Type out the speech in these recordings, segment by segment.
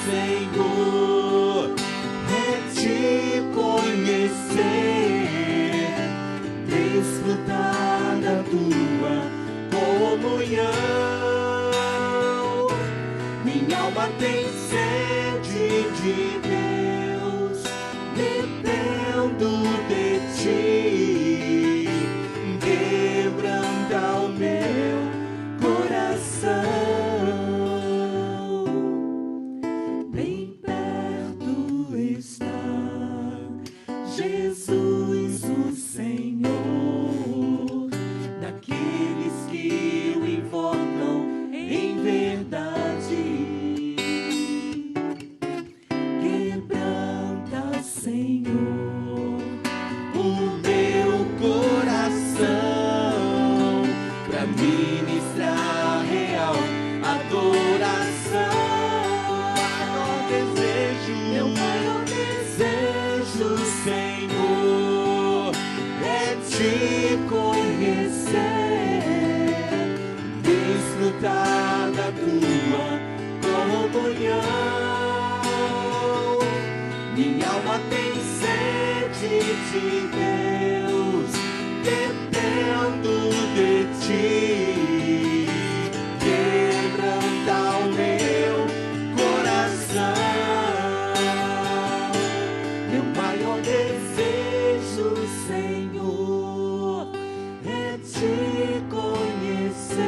Senhor, é te conhecer, desfrutar da tua comunhão. Minha alma tem sede de Deus, dependo de ti, quebranta o meu coração. Bem perto está Jesus, o Senhor, daqueles que o invocam em verdade. Quebranta, Senhor, o meu coração, pra ministrar real adoração. Meu maior desejo, Senhor, é te conhecer, desfrutar da tua comunhão. Minha alma tem sede de Deus, dependo de ti, quebranta o meu coração. Meu maior desejo, Senhor, é te conhecer,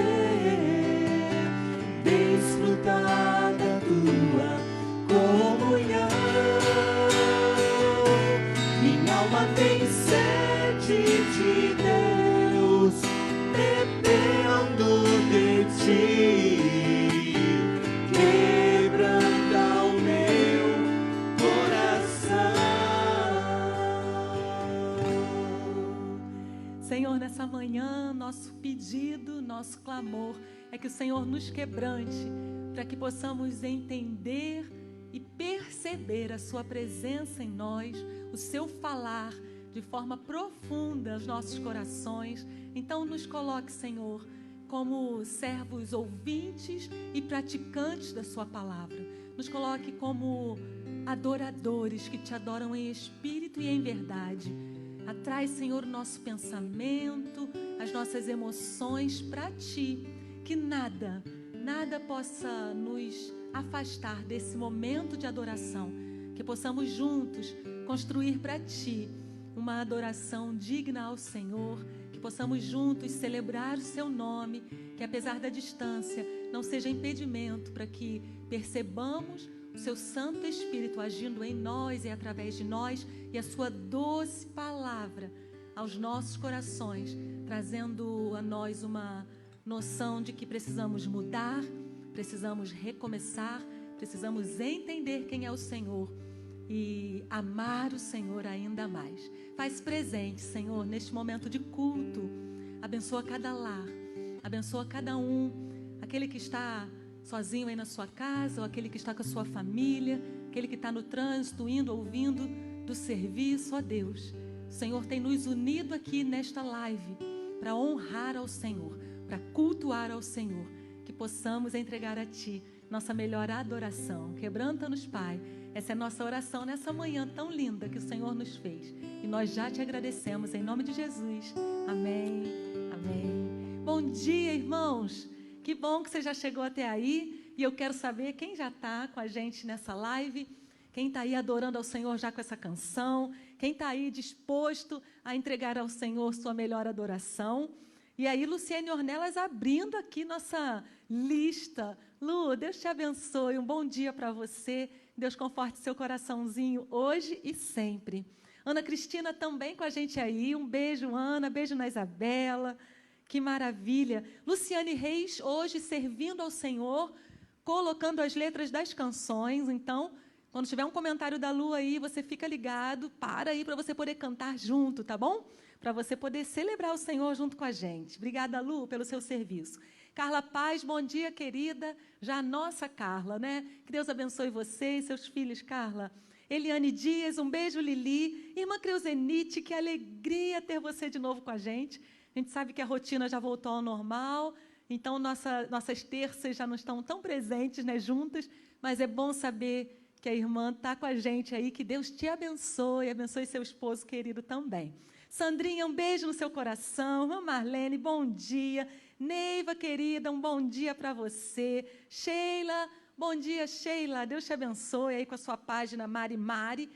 desfrutar da tua comunhão. Minha alma tem sede de Deus, dependo de ti, quebranta o meu coração. Senhor, nessa manhã, nosso pedido, nosso clamor é que o Senhor nos quebrante, para que possamos entender e perceber a sua presença em nós, o seu falar de forma profunda aos nossos corações. Então nos coloque, Senhor, como servos ouvintes e praticantes da sua palavra. Nos coloque como adoradores que te adoram em espírito e em verdade. Atrai, Senhor, o nosso pensamento, as nossas emoções para ti, que nada possa nos afastar desse momento de adoração, que possamos juntos construir para ti uma adoração digna ao Senhor, que possamos juntos celebrar o seu nome, que apesar da distância não seja impedimento para que percebamos o seu Santo Espírito agindo em nós e através de nós, e a sua doce palavra aos nossos corações, trazendo a nós uma noção de que precisamos mudar, precisamos recomeçar, precisamos entender quem é o Senhor e amar o Senhor ainda mais. Faz presente, Senhor, neste momento de culto. Abençoa cada lar, abençoa cada um, aquele que está sozinho aí na sua casa, ou aquele que está com a sua família, aquele que está no trânsito, indo, ouvindo do serviço. Ó Deus, o Senhor tem nos unido aqui nesta live para honrar ao Senhor, para cultuar ao Senhor, que possamos entregar a Ti nossa melhor adoração. Quebranta-nos, Pai. Essa é a nossa oração nessa manhã tão linda que o Senhor nos fez. E nós já te agradecemos em nome de Jesus. Amém, amém. Bom dia, irmãos. Que bom que você já chegou até aí. E eu quero saber quem já está com a gente nessa live. Quem está aí adorando ao Senhor já com essa canção. Quem está aí disposto a entregar ao Senhor sua melhor adoração. E aí, Luciane Ornelas abrindo aqui nossa lista. Lu, Deus te abençoe. Um bom dia para você. Deus conforte seu coraçãozinho hoje e sempre. Ana Cristina também com a gente aí. Um beijo, Ana. Beijo na Isabela. Que maravilha. Luciane Reis hoje servindo ao Senhor, colocando as letras das canções. Então, quando tiver um comentário da Lu aí, você fica ligado, para aí para você poder cantar junto, tá bom? Para você poder celebrar o Senhor junto com a gente. Obrigada, Lu, pelo seu serviço. Carla Paz, bom dia, querida. Já a nossa Carla, né? Que Deus abençoe você e seus filhos, Carla. Eliane Dias, um beijo, Lili. Irmã Creuzenite, que alegria ter você de novo com a gente. A gente sabe que a rotina já voltou ao normal Então, nossas terças já não estão tão presentes, né, juntas, mas é bom saber que a irmã está com a gente aí, que Deus te abençoe, abençoe seu esposo querido também. Sandrinha, um beijo no seu coração. Irmã Marlene, bom dia. Neiva, querida, um bom dia para você. Sheila, bom dia, Sheila. Deus te abençoe aí com a sua página Mari Mari.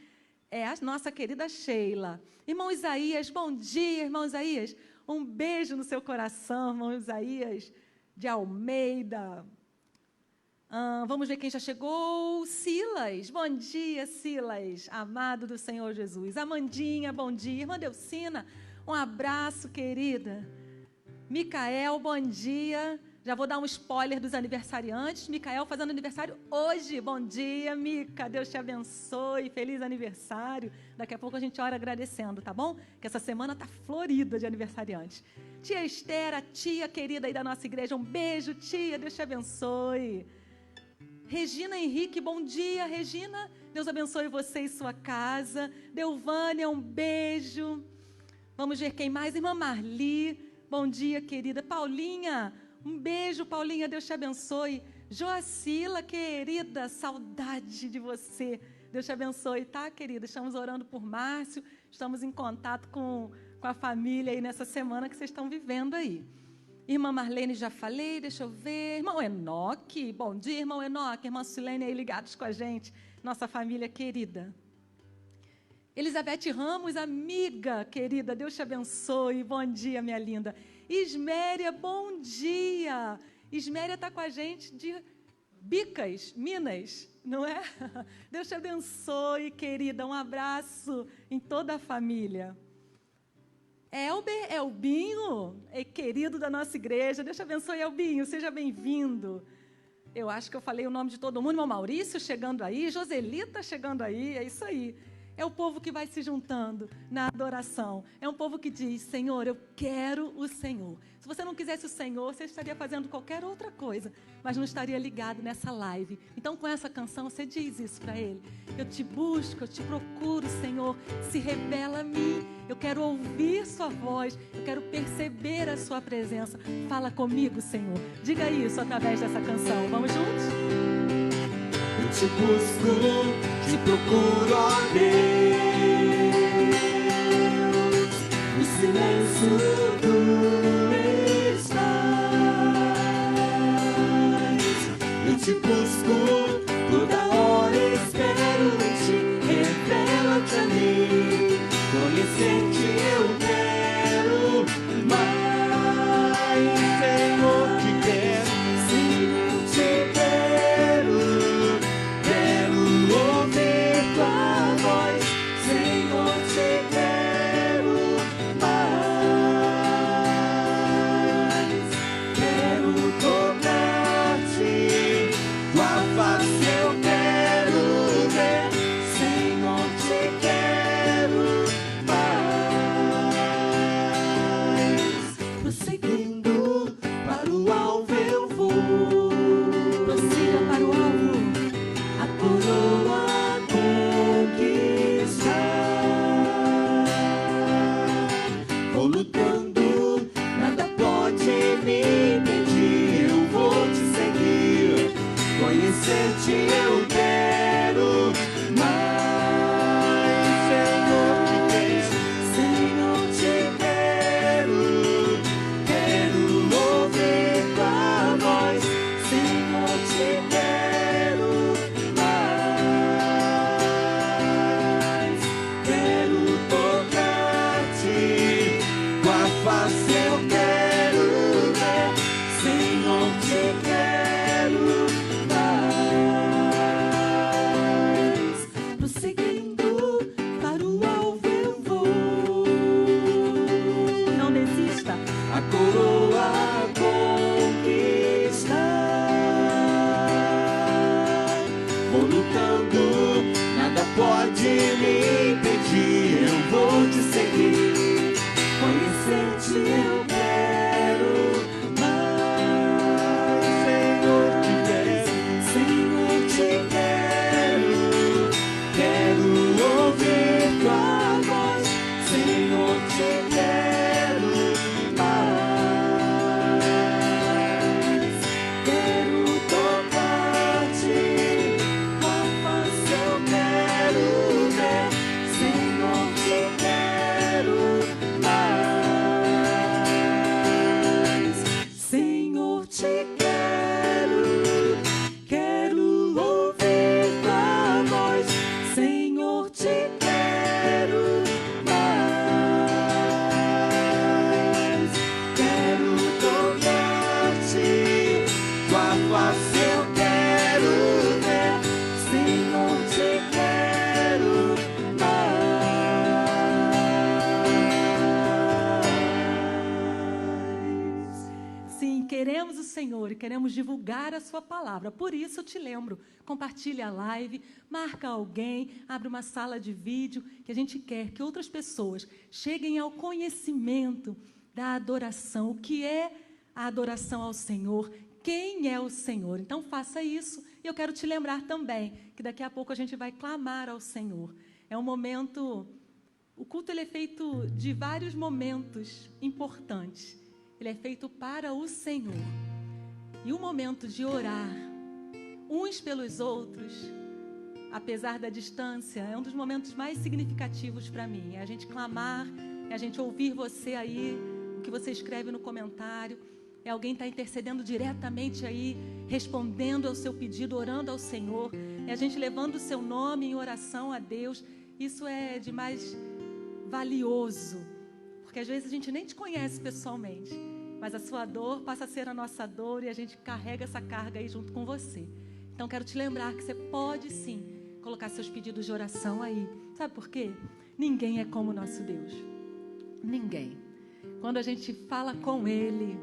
É a nossa querida Sheila. Irmão Isaías, bom dia, irmão Isaías. Um beijo no seu coração, irmão Isaías de Almeida. Vamos ver quem já chegou. Silas, bom dia, Silas, amado do Senhor Jesus. Amandinha, bom dia. Irmã Delcina, um abraço, querida. Micael, bom dia. Já vou dar um spoiler dos aniversariantes. Micael fazendo aniversário hoje. Bom dia, Mica. Deus te abençoe. Feliz aniversário. Daqui a pouco a gente ora agradecendo, tá bom? Que essa semana está florida de aniversariantes. Tia Esther, a tia querida aí da nossa igreja. Um beijo, tia. Deus te abençoe. Regina Henrique, bom dia, Regina. Deus abençoe você e sua casa. Delvânia, um beijo. Vamos ver quem mais. Irmã Marli, bom dia, querida. Paulinha, um beijo, Paulinha, Deus te abençoe. Joacila, querida, saudade de você. Deus te abençoe, tá, querida? Estamos orando por Márcio, estamos em contato com a família aí nessa semana que vocês estão vivendo aí. Irmã Marlene, já falei, deixa eu ver. Irmão Enoque, bom dia, irmão Enoque. Irmã Silene aí ligados com a gente, nossa família querida. Elizabeth Ramos, amiga querida, Deus te abençoe. Bom dia, minha linda. Isméria, bom dia. Isméria está com a gente de Bicas, Minas, não é? Deus te abençoe, querida. Um abraço em toda a família. Elbinho, querido da nossa igreja. Deus te abençoe, Elbinho. Seja bem-vindo. Eu acho que eu falei o nome de todo mundo. Irmão Maurício chegando aí, Joselita chegando aí. É isso aí. É o povo que vai se juntando na adoração. É um povo que diz, Senhor, eu quero o Senhor. Se você não quisesse o Senhor, você estaria fazendo qualquer outra coisa, mas não estaria ligado nessa live. Então, com essa canção, você diz isso para Ele. Eu te busco, eu te procuro, Senhor. Se revela a mim. Eu quero ouvir sua voz. Eu quero perceber a sua presença. Fala comigo, Senhor. Diga isso através dessa canção. Vamos juntos? Eu te busco, te procuro, ó Deus, no silêncio tu estás. Eu te busco, toda hora espero em ti, revela-te a mim, conhecer-te eu quero mais, Senhor, te quero, sim, te quero. Quero ouvir tua voz, Senhor, te quero mais. Quero tocar-te, tua face eu quero ver, Senhor, te quero mais. Prosseguindo para o alvo eu vou. Prossiga para o alvo. A coroa conquistar. Vou lutando, nada pode me impedir. Eu vou te seguir, conhecer-te eu quero mais. Senhor, te quero, Senhor, te quero. Quero ouvir tua voz, Senhor, te quero mais. Quero tocar-te, tua face eu quero ver, Senhor, te quero mais. queremos o Senhor e queremos divulgar a sua palavra. Por isso eu te lembro, compartilhe a live, marca alguém, abre uma sala de vídeo, que a gente quer que outras pessoas cheguem ao conhecimento da adoração. O que é a adoração ao Senhor? Quem é o Senhor? Então faça isso. E eu quero te lembrar também que daqui a pouco a gente vai clamar ao Senhor. É um momento... O culto ele é feito de vários momentos importantes. Ele é feito para o Senhor. E o momento de orar uns pelos outros, apesar da distância, é um dos momentos mais significativos para mim. É a gente clamar, é a gente ouvir você aí, o que você escreve no comentário. É alguém estar intercedendo diretamente aí, respondendo ao seu pedido, orando ao Senhor. É a gente levando o seu nome em oração a Deus. Isso é de mais valioso, porque às vezes a gente nem te conhece pessoalmente, mas a sua dor passa a ser a nossa dor e a gente carrega essa carga aí junto com você. Então quero te lembrar que você pode sim colocar seus pedidos de oração aí. Sabe por quê? Ninguém é como o nosso Deus. Ninguém. Quando a gente fala com Ele,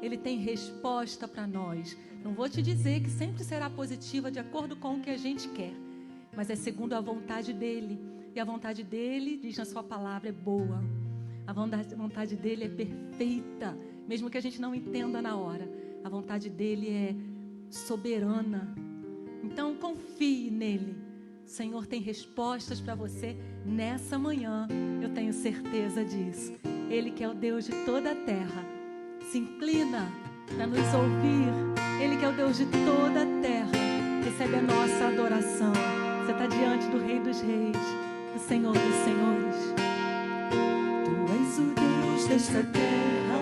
Ele tem resposta para nós. Não vou te dizer que sempre será positiva de acordo com o que a gente quer, mas é segundo a vontade dEle. E a vontade dEle, diz na sua palavra, é boa. A vontade dEle é perfeita, mesmo que a gente não entenda na hora. A vontade dEle é soberana. Então confie nele. O Senhor tem respostas para você nessa manhã. Eu tenho certeza disso. Ele que é o Deus de toda a terra se inclina para nos ouvir. Ele que é o Deus de toda a terra recebe a nossa adoração. Você está diante do Rei dos Reis, do Senhor dos Senhores. Tu és o Deus desta terra,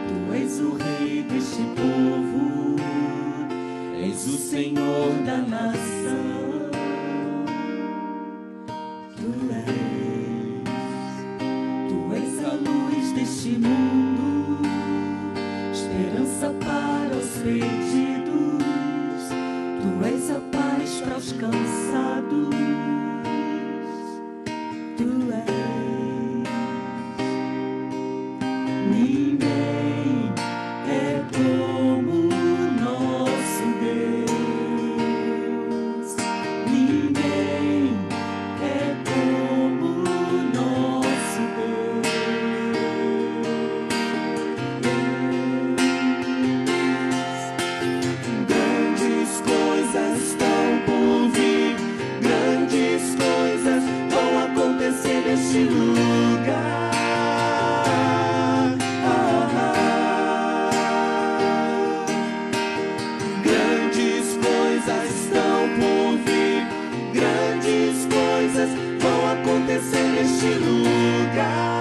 Tu és o Rei deste povo, és o Senhor da nação. Tu és a luz deste mundo, esperança para os perdidos. Tu és a paz para os cansados. Tu és. Ninguém é como o nosso Deus. Ninguém é como o nosso Deus. Grandes coisas estão por vir, grandes coisas vão acontecer neste lugar. Grandes coisas estão por vir, grandes coisas vão acontecer neste lugar.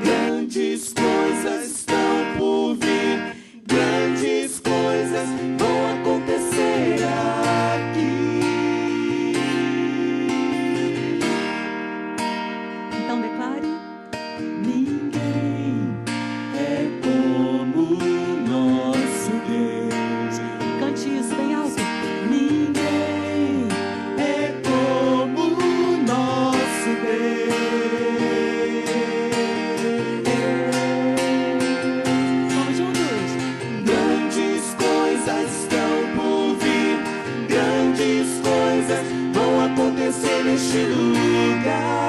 Grandes coisas estão por vir, grandes coisas vão acontecer aqui. Então declare: Ninguém é como o nosso Deus. cante isso bem alto. Ninguém é como o nosso Deus. Vamos juntos. Grandes coisas estão por vir, grandes coisas vão acontecer neste lugar.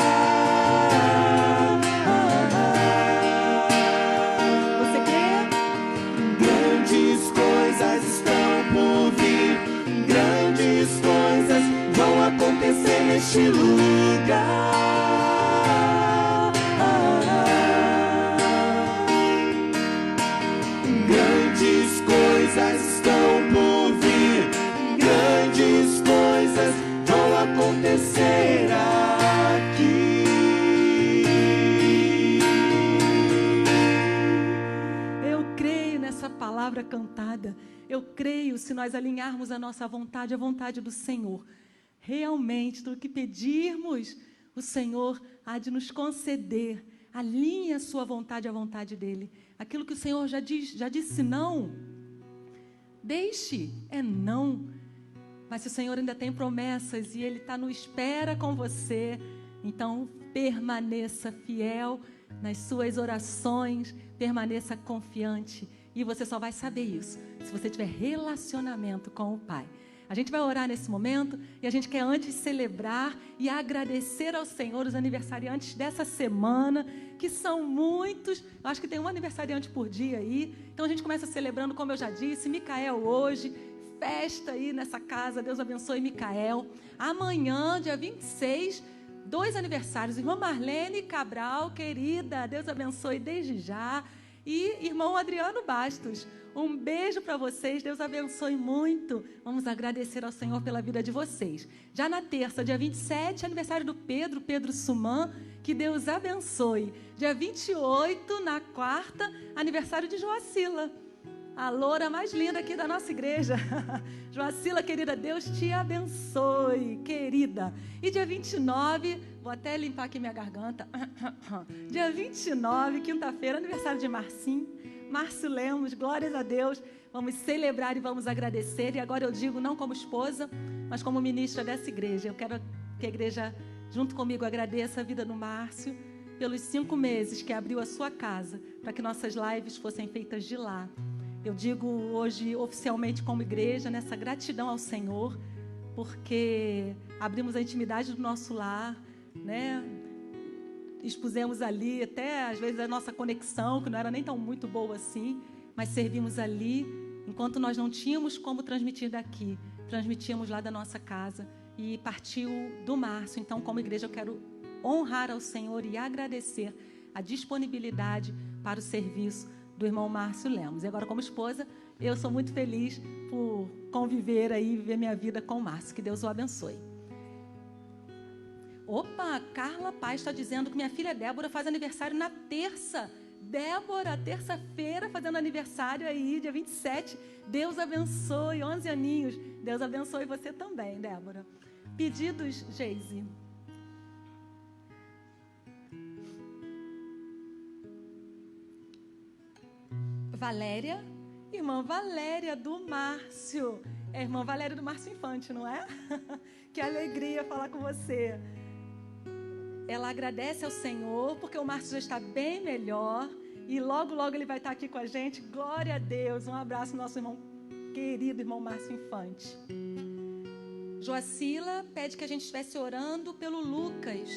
Você crê? Grandes coisas estão por vir, grandes coisas vão acontecer neste lugar. Grandes coisas estão por vir, grandes coisas vão acontecer aqui. Eu creio nessa palavra cantada. Eu creio, se nós alinharmos a nossa vontade à vontade do Senhor, realmente, tudo que pedirmos, o Senhor há de nos conceder. Alinhe a sua vontade à vontade dEle. Aquilo que o Senhor já disse não, deixe, é não. Mas se o Senhor ainda tem promessas e Ele está no espera com você, Então, permaneça fiel nas suas orações, permaneça confiante. E você só vai saber isso se você tiver relacionamento com o Pai. A gente vai orar nesse momento e a gente quer antes celebrar e agradecer ao Senhor os aniversariantes dessa semana, que são muitos. Eu acho que tem um aniversariante por dia aí. Então a gente começa celebrando, como eu já disse, Micael hoje, festa aí nessa casa, Deus abençoe Micael. Amanhã, dia 26, 2 aniversários, irmã Marlene Cabral, querida, Deus abençoe desde já. E irmão Adriano Bastos, um beijo para vocês, Deus abençoe muito. Vamos agradecer ao Senhor pela vida de vocês. Já na terça, dia 27, aniversário do Pedro Suman, que Deus abençoe. Dia 28, na quarta, aniversário de Joacila, a loura mais linda aqui da nossa igreja. Joacila, querida, Deus te abençoe, querida. E dia 29, vou até limpar aqui minha garganta. Dia 29, quinta-feira, aniversário de Márcio Lemos, glórias a Deus. Vamos celebrar e vamos agradecer. E agora eu digo, não como esposa, mas como ministra dessa igreja. Eu quero que a igreja, junto comigo, agradeça a vida do Márcio pelos 5 meses que abriu a sua casa para que nossas lives fossem feitas de lá. Eu digo hoje oficialmente como igreja, nessa gratidão ao Senhor, porque abrimos a intimidade do nosso lar, né? Expusemos ali até às vezes a nossa conexão, que não era nem tão muito boa assim, mas servimos ali, enquanto nós não tínhamos como transmitir daqui, transmitíamos lá da nossa casa e partiu do Márcio. Então, como igreja, eu quero honrar ao Senhor e agradecer a disponibilidade para o serviço do irmão Márcio Lemos. E agora, como esposa, eu sou muito feliz por conviver aí, viver minha vida com o Márcio. Que Deus o abençoe. Opa, Carla Paz está dizendo que minha filha Débora faz aniversário na terça. Débora, terça-feira, fazendo aniversário aí, dia 27. Deus abençoe, 11 aninhos. Deus abençoe você também, Débora. Pedidos, Geise. Valéria, irmã Valéria do Márcio. É a irmã Valéria do Márcio Infante, não é? Que alegria falar com você. Ela agradece ao Senhor, porque o Márcio já está bem melhor. E logo, logo ele vai estar aqui com a gente. Glória a Deus. Um abraço ao nosso irmão querido, irmão Márcio Infante. Joacila pede que a gente estivesse orando pelo Lucas.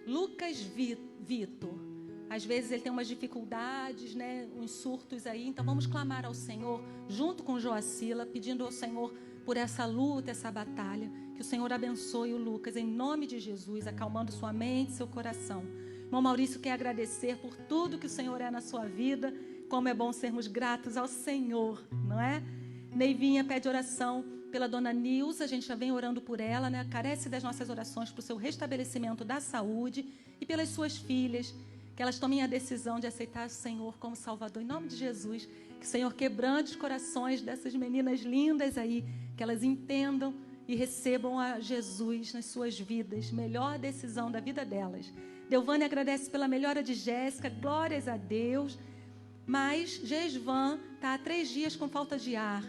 Lucas Vitor. Às vezes ele tem umas dificuldades, né? Uns surtos aí. Então vamos clamar ao Senhor, junto com Joacila, pedindo ao Senhor por essa luta, essa batalha. Que o Senhor abençoe o Lucas, em nome de Jesus, acalmando sua mente, seu coração. Irmão Maurício quer agradecer por tudo que o Senhor é na sua vida. Como é bom sermos gratos ao Senhor, não é? Neivinha pede oração pela dona Nilza. A gente já vem orando por ela, né? Carece das nossas orações para o seu restabelecimento da saúde e pelas suas filhas. Que elas tomem a decisão de aceitar o Senhor como Salvador. Em nome de Jesus, que o Senhor quebrante os corações dessas meninas lindas aí, que elas entendam e recebam a Jesus nas suas vidas. Melhor decisão da vida delas. Delvane agradece pela melhora de Jéssica, glórias a Deus. Mas Gesvan está há 3 dias com falta de ar.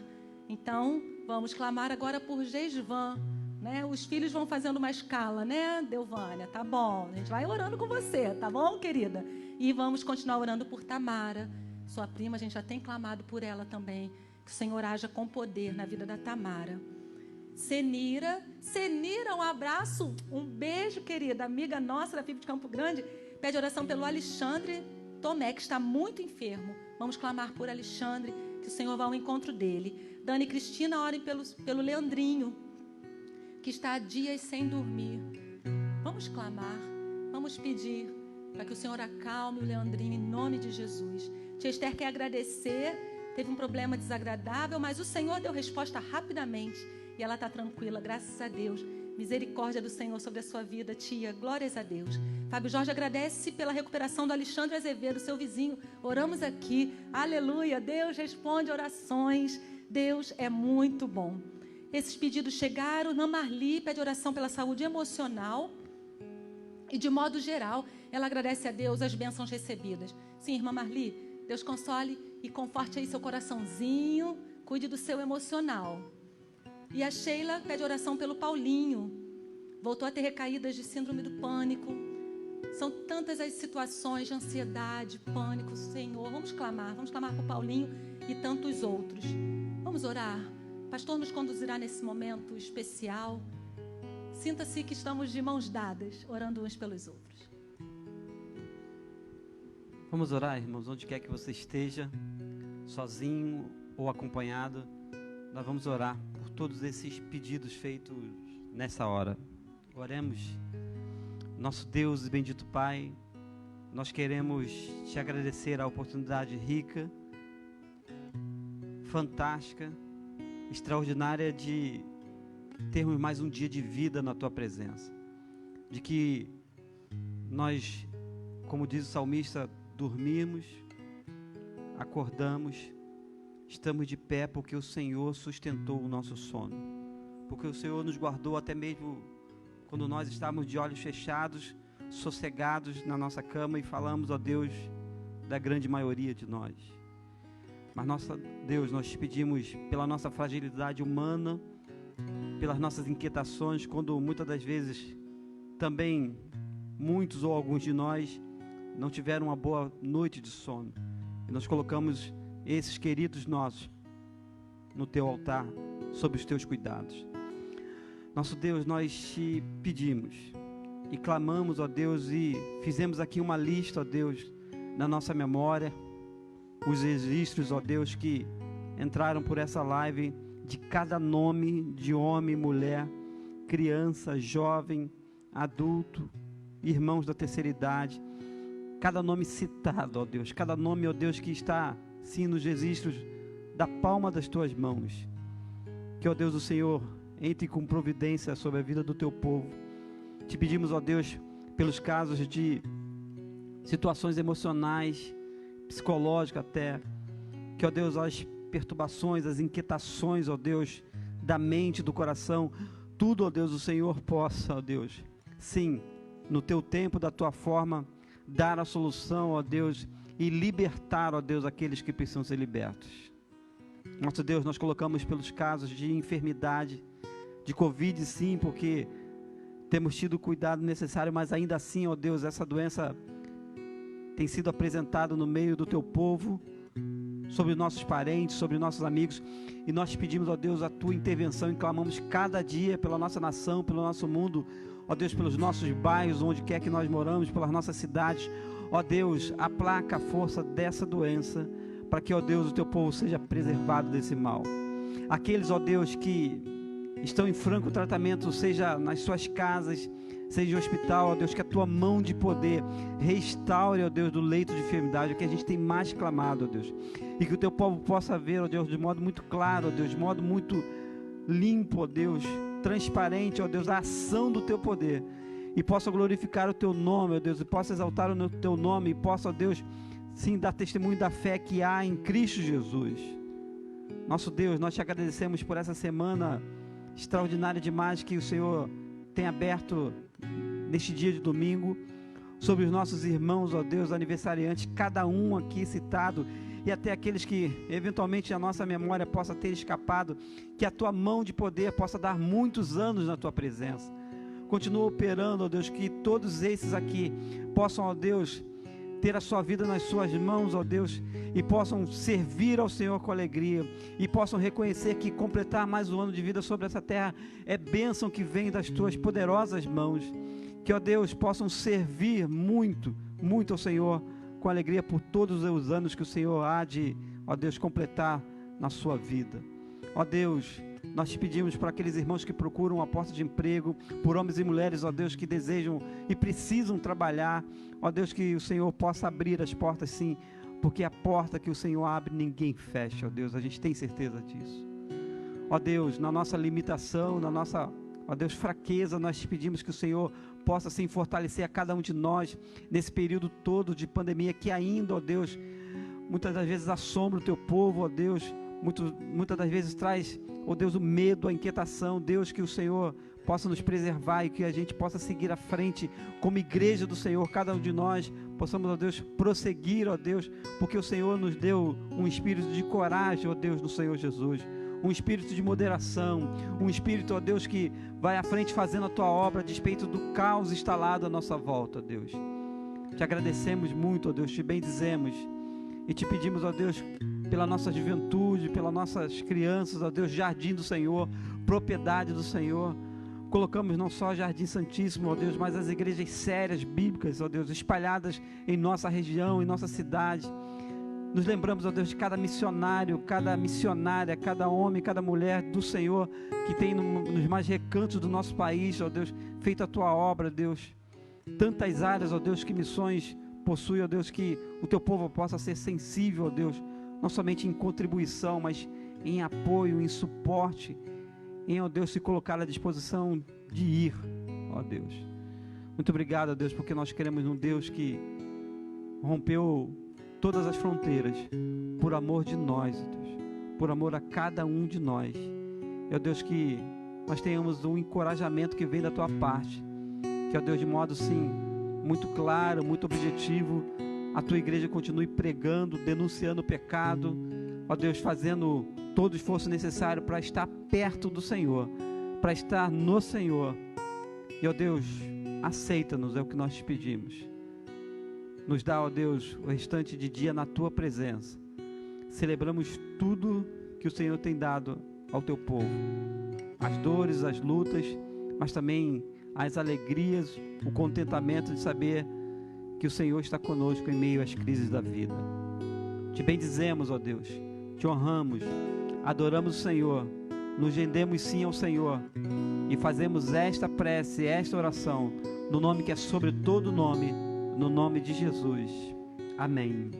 Então, vamos clamar agora por Gesvan. Né? Os filhos vão fazendo uma escala, né, Delvânia? Tá bom, a gente vai orando com você, tá bom, querida? E vamos continuar orando por Tamara, sua prima, a gente já tem clamado por ela também. Que o Senhor haja com poder na vida da Tamara. Senira, um abraço, um beijo, querida, amiga nossa da FIB de Campo Grande. Pede oração pelo Alexandre Tomé, que está muito enfermo. Vamos clamar por Alexandre, que o Senhor vá ao encontro dele. Dani e Cristina, orem pelo Leandrinho, que está há dias sem dormir. Vamos clamar, vamos pedir para que o Senhor acalme o Leandrinho em nome de Jesus. Tia Esther quer agradecer, teve um problema desagradável, mas o Senhor deu resposta rapidamente e ela está tranquila, graças a Deus. Misericórdia do Senhor sobre a sua vida, tia, glórias a Deus. Fábio Jorge agradece pela recuperação do Alexandre Azevedo, seu vizinho. Oramos aqui, aleluia, Deus responde orações, Deus é muito bom. Esses pedidos chegaram. Irmã Marli pede oração pela saúde emocional. E de modo geral, ela agradece a Deus as bênçãos recebidas. Sim, irmã Marli, Deus console e conforte aí seu coraçãozinho. Cuide do seu emocional. E a Sheila pede oração pelo Paulinho. voltou a ter recaídas de síndrome do pânico. São tantas as situações de ansiedade, pânico, Senhor. Vamos clamar por Paulinho e tantos outros. Vamos orar. O pastor nos conduzirá nesse momento especial. Sinta-se que estamos de mãos dadas, orando uns pelos outros. Vamos orar, irmãos, onde quer que você esteja, sozinho ou acompanhado. Nós vamos orar por todos esses pedidos feitos nessa hora. Oremos. Nosso Deus e bendito Pai, nós queremos te agradecer a oportunidade rica, fantástica, extraordinária de termos mais um dia de vida na Tua presença. De que nós, como diz o salmista, dormimos, acordamos, estamos de pé porque o Senhor sustentou o nosso sono. Porque o Senhor nos guardou até mesmo quando nós estávamos de olhos fechados, sossegados na nossa cama e falamos, ó Deus, da grande maioria de nós. Mas, nossa Deus, nós te pedimos pela nossa fragilidade humana, pelas nossas inquietações, quando muitas das vezes também muitos ou alguns de nós não tiveram uma boa noite de sono. E nós colocamos esses queridos nossos no teu altar, sob os teus cuidados. Nosso Deus, nós te pedimos e clamamos, ó Deus, e fizemos aqui uma lista, ó Deus, na nossa memória, os registros, ó Deus, que entraram por essa live, de cada nome de homem, mulher, criança, jovem, adulto, irmãos da terceira idade, cada nome citado, ó Deus, cada nome, ó Deus, que está, sim, nos registros da palma das tuas mãos. Que, ó Deus, o Senhor entre com providência sobre a vida do teu povo. Te pedimos, ó Deus, pelos casos de situações emocionais, psicológicas até, que, ó Deus, as perturbações, as inquietações, ó Deus, da mente, do coração, tudo, ó Deus, o Senhor possa, ó Deus, sim, no teu tempo, da tua forma, dar a solução, ó Deus, e libertar, ó Deus, aqueles que precisam ser libertos. Nosso Deus, nós colocamos pelos casos de enfermidade, de Covid, sim, porque temos tido o cuidado necessário, mas ainda assim, ó Deus, essa doença tem sido apresentada no meio do teu povo, sobre nossos parentes, sobre nossos amigos, e nós te pedimos, ó Deus, a tua intervenção, e clamamos cada dia pela nossa nação, pelo nosso mundo, ó Deus, pelos nossos bairros, onde quer que nós moramos, pelas nossas cidades, ó Deus, aplaca a força dessa doença, para que, ó Deus, o teu povo seja preservado desse mal. Aqueles, ó Deus, que estão em franco tratamento, seja nas suas casas, seja em hospital, ó Deus, que a tua mão de poder restaure, ó Deus, do leito de enfermidade, o que a gente tem mais clamado, ó Deus, e que o teu povo possa ver, ó Deus, de modo muito claro, ó Deus, de modo muito limpo, ó Deus, transparente, ó Deus, a ação do teu poder, e possa glorificar o teu nome, ó Deus, e possa exaltar o teu nome, e possa, ó Deus, sim, dar testemunho da fé que há em Cristo Jesus. Nosso Deus, nós te agradecemos por essa semana extraordinária demais que o Senhor tem aberto neste dia de domingo, sobre os nossos irmãos, ó Deus, aniversariantes, cada um aqui citado, e até aqueles que eventualmente a nossa memória possa ter escapado, que a tua mão de poder possa dar muitos anos na tua presença. Continua operando, ó Deus, que todos esses aqui possam, ó Deus, ter a sua vida nas suas mãos, ó Deus, e possam servir ao Senhor com alegria, e possam reconhecer que completar mais um ano de vida sobre essa terra é bênção que vem das tuas poderosas mãos, que, ó Deus, possam servir muito, muito ao Senhor com alegria por todos os anos que o Senhor há de, ó Deus, completar na sua vida. Ó Deus, nós te pedimos para aqueles irmãos que procuram uma porta de emprego, por homens e mulheres, ó Deus, que desejam e precisam trabalhar, ó Deus, que o Senhor possa abrir as portas, sim, porque a porta que o Senhor abre, ninguém fecha, ó Deus, a gente tem certeza disso. Ó Deus, na nossa limitação, na nossa, ó Deus, fraqueza, nós te pedimos que o Senhor possa, sim, fortalecer a cada um de nós, nesse período todo de pandemia, que ainda, ó Deus, muitas das vezes assombra o teu povo, ó Deus, muitas das vezes traz, ó Deus, o medo, a inquietação. Deus, que o Senhor possa nos preservar e que a gente possa seguir à frente como igreja do Senhor, cada um de nós possamos, ó Deus, prosseguir, ó Deus, porque o Senhor nos deu um espírito de coragem, ó Deus, no Senhor Jesus, um espírito de moderação, um espírito, ó Deus, que vai à frente fazendo a tua obra a despeito do caos instalado à nossa volta, Deus. Te agradecemos muito, ó Deus, te bendizemos e te pedimos, ó Deus, pela nossa juventude, pelas nossas crianças, ó Deus, jardim do Senhor, propriedade do Senhor. Colocamos não só Jardim Santíssimo, ó Deus, mas as igrejas sérias, bíblicas, ó Deus, espalhadas em nossa região, em nossa cidade. Nos lembramos, ó Deus, de cada missionário, cada missionária, cada homem, cada mulher do Senhor que tem nos mais recantos do nosso país, ó Deus, feito a tua obra, Deus. Tantas áreas, ó Deus, que missões possui, ó Deus, que o teu povo possa ser sensível, ó Deus, não somente em contribuição, mas em apoio, em suporte, em, ó Deus, se colocar à disposição de ir, ó Deus. Muito obrigado, ó Deus, porque nós queremos um Deus que rompeu todas as fronteiras por amor de nós, ó Deus, por amor a cada um de nós. E, ó Deus, que nós tenhamos um encorajamento que vem da tua parte, que, ó Deus, de modo, sim, muito claro, muito objetivo, a tua igreja continue pregando, denunciando o pecado, ó Deus, fazendo todo o esforço necessário para estar perto do Senhor, para estar no Senhor. E, ó Deus, aceita-nos, é o que nós te pedimos. Nos dá, ó Deus, o restante de dia na tua presença. Celebramos tudo que o Senhor tem dado ao teu povo, as dores, as lutas, mas também as alegrias, o contentamento de saber que o Senhor está conosco em meio às crises da vida. Te bendizemos, ó Deus, te honramos, adoramos o Senhor, nos rendemos sim ao Senhor e fazemos esta prece, esta oração, no nome que é sobre todo nome, no nome de Jesus. Amém.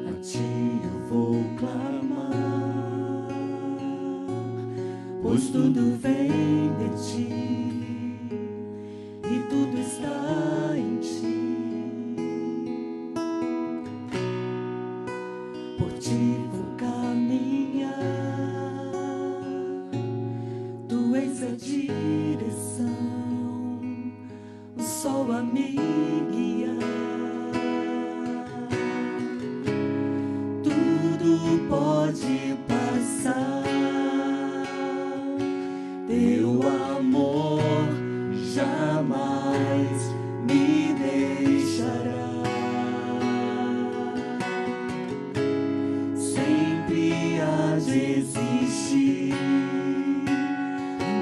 A ti eu vou clamar, pois tudo vem de ti e tudo está em ti. Por ti vou caminhar, tu és a direção, o sol a me guiar. Tudo pode passar, teu amor jamais me deixará. Sempre há de existir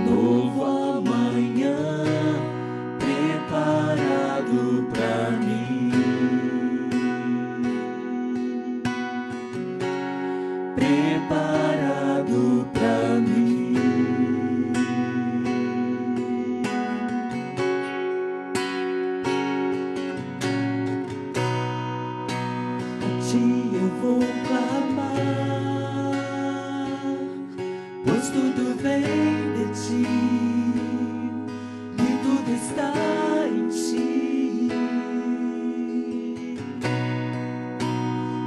novo amanhã preparado pra mim, preparado pra mim. A ti eu vou clamar, pois tudo vem de ti e tudo está em ti.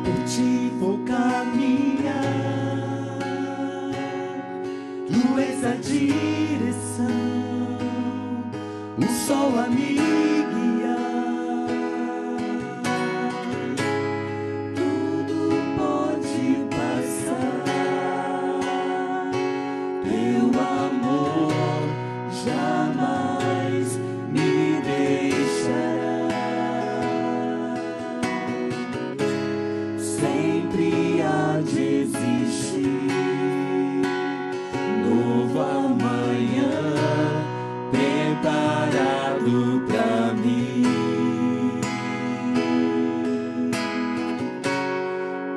Por ti vou caminhar, tu és a direção, o sol a me guiar. Tudo pode passar, teu amor jamais me deixará. Sempre há de existir novo amanhã preparado pra mim,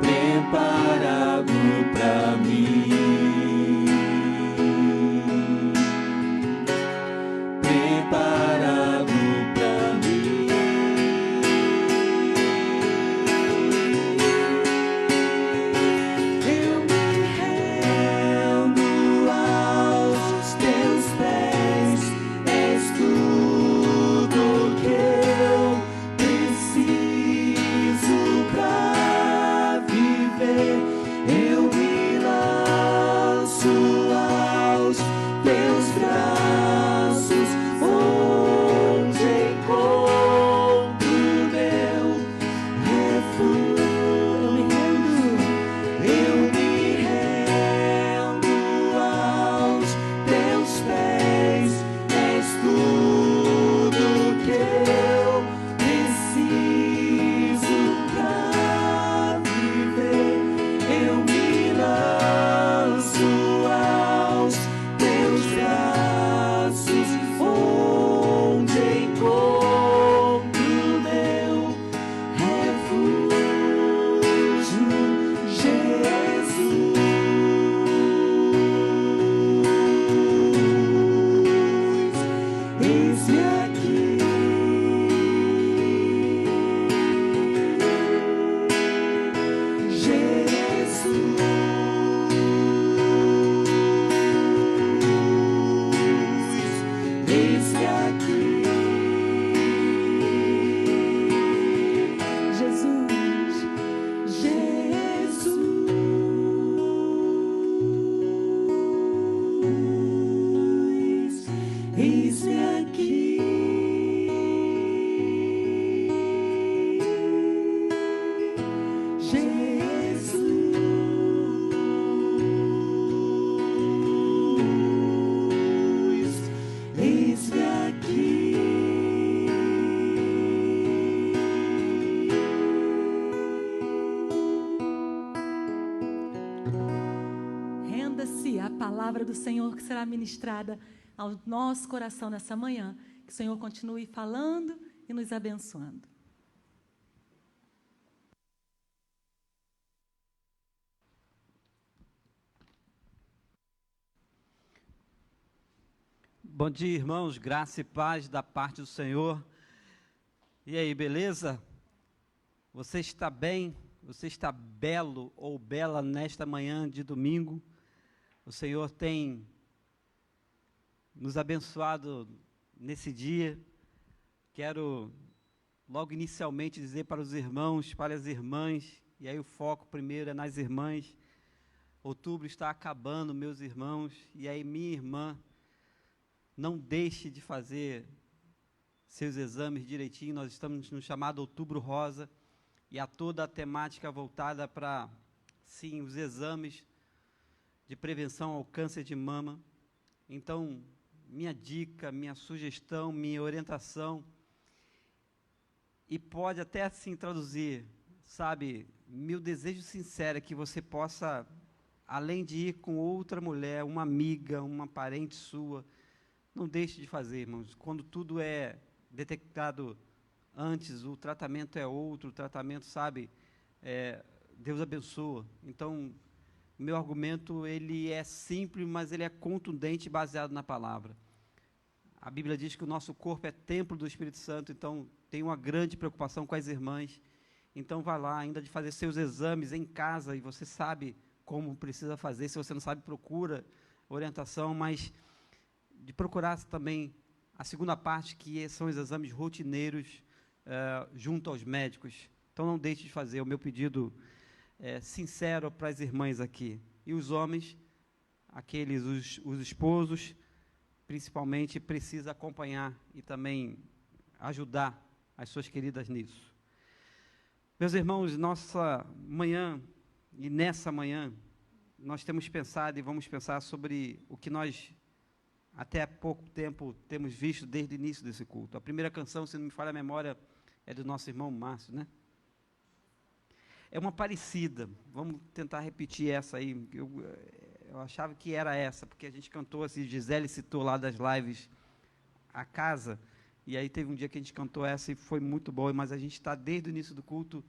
preparado pra mim, preparado pra mim. Eu me rendo aos teus pés, és tudo que eu preciso pra viver. Eu me Eis-me aqui. Jesus, Jesus, eis-me aqui. Jesus, eis-me aqui. renda-se à palavra do Senhor que será ministrada ao nosso coração nessa manhã. Que o Senhor continue falando e nos abençoando. Bom dia, irmãos, graça e paz da parte do Senhor. E aí, beleza? Você está bem? Você está belo ou bela nesta manhã de domingo? O Senhor tem nos abençoado nesse dia. Quero logo inicialmente dizer para os irmãos, para as irmãs, e aí o foco primeiro é nas irmãs. Outubro está acabando, meus irmãos, e aí minha irmã, não deixe de fazer seus exames direitinho. Nós estamos no chamado Outubro Rosa, e há toda a temática voltada para, sim, os exames de prevenção ao câncer de mama. Então, minha dica, minha sugestão, minha orientação, e pode até assim traduzir, sabe, meu desejo sincero é que você possa, além de ir com outra mulher, uma amiga, uma parente sua, não deixe de fazer, irmãos. Quando tudo é detectado antes, o tratamento é outro, o tratamento, sabe, Deus abençoa. Então, meu argumento, ele é simples, mas ele é contundente e baseado na palavra. A Bíblia diz que o nosso corpo é templo do Espírito Santo, então tem uma grande preocupação com as irmãs. Então, vá lá, ainda de fazer seus exames em casa, e você sabe como precisa fazer. Se você não sabe, procura orientação, mas de procurar também a segunda parte, que são os exames rotineiros junto aos médicos. Então, não deixe de fazer. O meu pedido sincero para as irmãs aqui. E os homens, os esposos, principalmente, precisa acompanhar e também ajudar as suas queridas nisso. Meus irmãos, nossa manhã, e nessa manhã, nós temos pensado e vamos pensar sobre o que nós, até há pouco tempo, temos visto desde o início desse culto. A primeira canção, se não me falha a memória, é do nosso irmão Márcio, né? É uma parecida, vamos tentar repetir essa aí. Eu achava que era essa, porque a gente cantou assim, Gisele citou lá das lives a casa, e aí teve um dia que a gente cantou essa e foi muito bom, mas a gente está desde o início do culto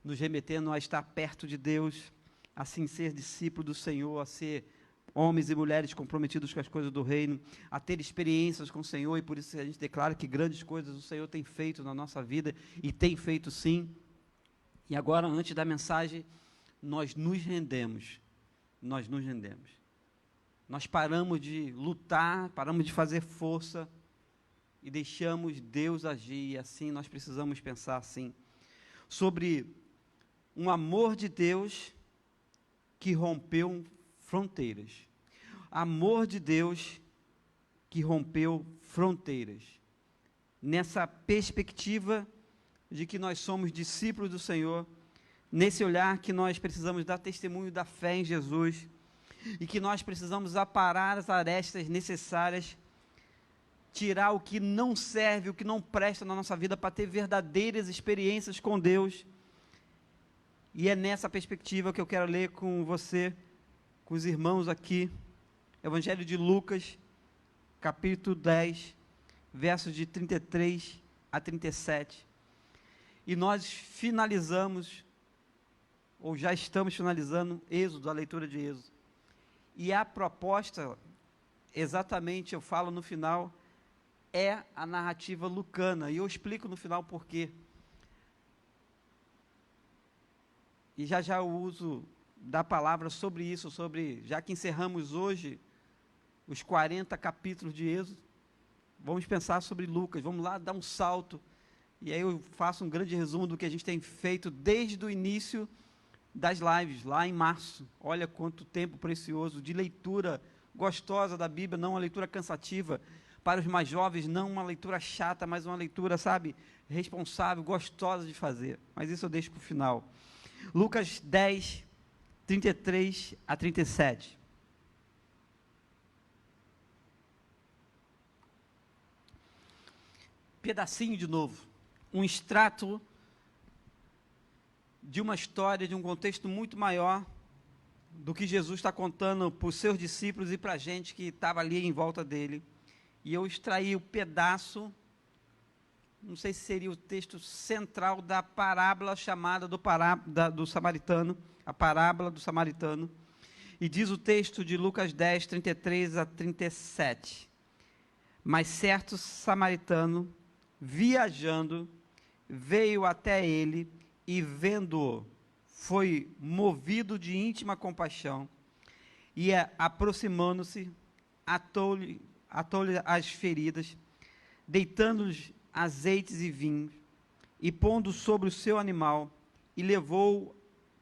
nos remetendo a estar perto de Deus, assim ser discípulo do Senhor, a ser homens e mulheres comprometidos com as coisas do reino, a ter experiências com o Senhor, e por isso a gente declara que grandes coisas o Senhor tem feito na nossa vida, e tem feito sim. E agora, antes da mensagem, nós nos rendemos. Nós nos rendemos. Nós paramos de lutar, paramos de fazer força e deixamos Deus agir. E assim nós precisamos pensar assim, sobre um amor de Deus que rompeu fronteiras. Amor de Deus que rompeu fronteiras. Nessa perspectiva de que nós somos discípulos do Senhor, nesse olhar que nós precisamos dar testemunho da fé em Jesus, e que nós precisamos aparar as arestas necessárias, tirar o que não serve, o que não presta na nossa vida, para ter verdadeiras experiências com Deus. E é nessa perspectiva que eu quero ler com você, com os irmãos aqui, Evangelho de Lucas, capítulo 10, versos de 33 a 37. E nós finalizamos, ou já estamos finalizando, Êxodo, a leitura de Êxodo. E a proposta, exatamente, eu falo no final, é a narrativa lucana. E eu explico no final por quê. E já eu uso da palavra sobre isso, já que encerramos hoje os 40 capítulos de Êxodo, vamos pensar sobre Lucas, vamos lá dar um salto, e aí eu faço um grande resumo do que a gente tem feito desde o início das lives, lá em março. Olha quanto tempo precioso de leitura gostosa da Bíblia, não uma leitura cansativa, para os mais jovens, não uma leitura chata, mas uma leitura, sabe, responsável, gostosa de fazer, mas isso eu deixo para o final. Lucas 10, 33 a 37. Pedacinho de novo, um extrato de uma história, de um contexto muito maior do que Jesus está contando para os seus discípulos e para a gente que estava ali em volta dele. E eu extraí o pedaço, não sei se seria o texto central da parábola chamada do samaritano, a parábola do samaritano. E diz o texto de Lucas 10, 33 a 37. Mas certo samaritano, viajando, veio até ele e vendo-o, foi movido de íntima compaixão e aproximando-se, atou-lhe as feridas, deitando-lhes azeites e vinhos, e pondo sobre o seu animal, e levou-o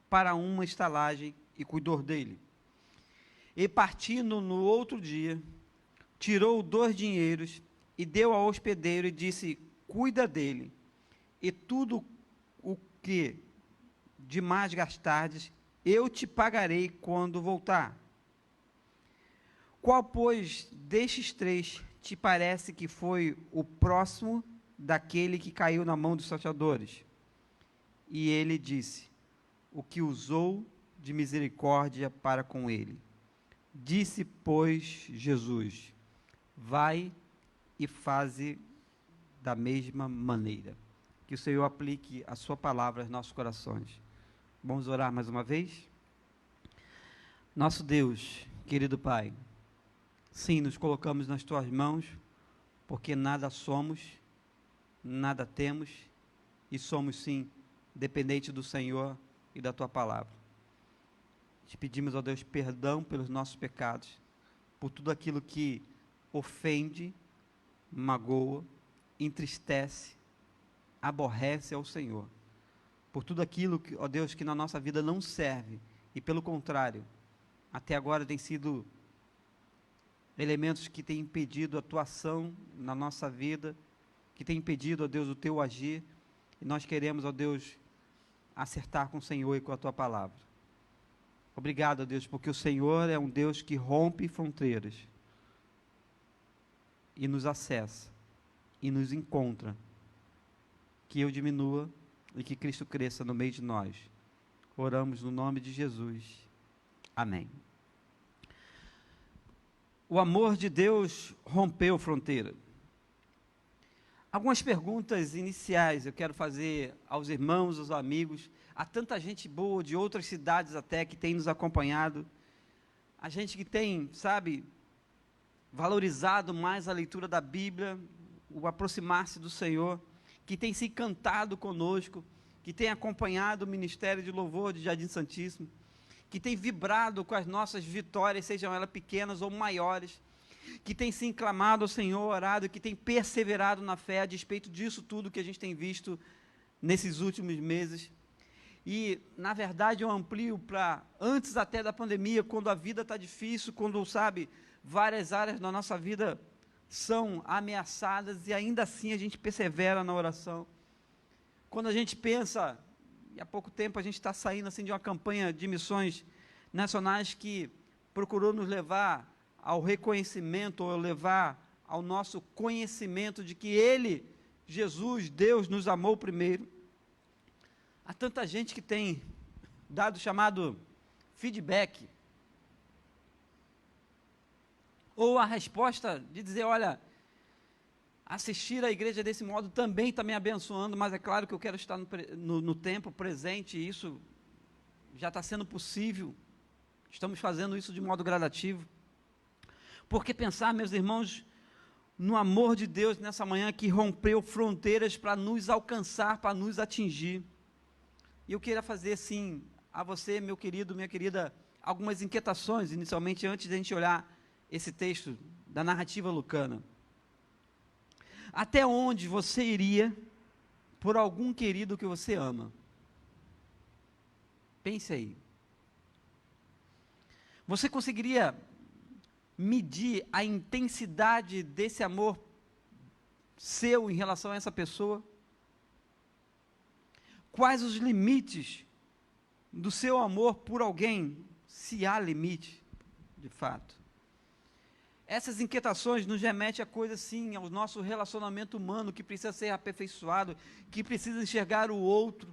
para uma estalagem e cuidou dele. E partindo no outro dia, tirou 2 dinheiros e deu ao hospedeiro e disse: cuida dele, e tudo o que demais gastardes, eu te pagarei quando voltar. Qual, pois, destes 3 te parece que foi o próximo daquele que caiu na mão dos salteadores? E ele disse: o que usou de misericórdia para com ele. Disse, pois, Jesus: vai e faze da mesma maneira. Que o Senhor aplique a sua palavra aos nossos corações. Vamos orar mais uma vez? Nosso Deus, querido Pai, sim, nos colocamos nas tuas mãos, porque nada somos, nada temos, e somos, sim, dependentes do Senhor e da tua palavra. Te pedimos, ó Deus, perdão pelos nossos pecados, por tudo aquilo que ofende, magoa, entristece, aborrece ao Senhor, por tudo aquilo que, ó Deus, que na nossa vida não serve, e pelo contrário, até agora tem sido elementos que têm impedido a tua ação na nossa vida, que têm impedido, ó Deus, o teu agir, e nós queremos, ó Deus, acertar com o Senhor e com a tua palavra. Obrigado, ó Deus, porque o Senhor é um Deus que rompe fronteiras, e nos acessa, e nos encontra, que eu diminua, e que Cristo cresça no meio de nós. Oramos no nome de Jesus. Amém. O amor de Deus rompeu fronteira. Algumas perguntas iniciais eu quero fazer aos irmãos, aos amigos, a tanta gente boa de outras cidades até que tem nos acompanhado, a gente que tem, sabe, valorizado mais a leitura da Bíblia, o aproximar-se do Senhor, que tem se encantado conosco, que tem acompanhado o ministério de louvor de Jardim Santíssimo, que tem vibrado com as nossas vitórias, sejam elas pequenas ou maiores, que tem se clamado ao Senhor, orado, que tem perseverado na fé a despeito disso tudo que a gente tem visto nesses últimos meses. E, na verdade, eu amplio para antes até da pandemia, quando a vida está difícil, quando, sabe, várias áreas da nossa vida são ameaçadas e ainda assim a gente persevera na oração. Quando a gente pensa, e há pouco tempo a gente está saindo assim de uma campanha de missões nacionais que procurou nos levar ao reconhecimento, ou levar ao nosso conhecimento de que Ele, Jesus, Deus, nos amou primeiro. Há tanta gente que tem dado o chamado feedback, ou a resposta de dizer: olha, assistir à igreja desse modo também está me abençoando, mas é claro que eu quero estar no tempo presente, e isso já está sendo possível, estamos fazendo isso de modo gradativo. Porque pensar, meus irmãos, no amor de Deus nessa manhã que rompeu fronteiras para nos alcançar, para nos atingir. E eu queria fazer, assim, a você, meu querido, minha querida, algumas inquietações, inicialmente, antes de a gente olhar esse texto da narrativa lucana. Até onde você iria por algum querido que você ama? Pense aí. Você conseguiria medir a intensidade desse amor seu em relação a essa pessoa? Quais os limites do seu amor por alguém, se há limite, de fato? Essas inquietações nos remetem a coisas, sim, ao nosso relacionamento humano, que precisa ser aperfeiçoado, que precisa enxergar o outro.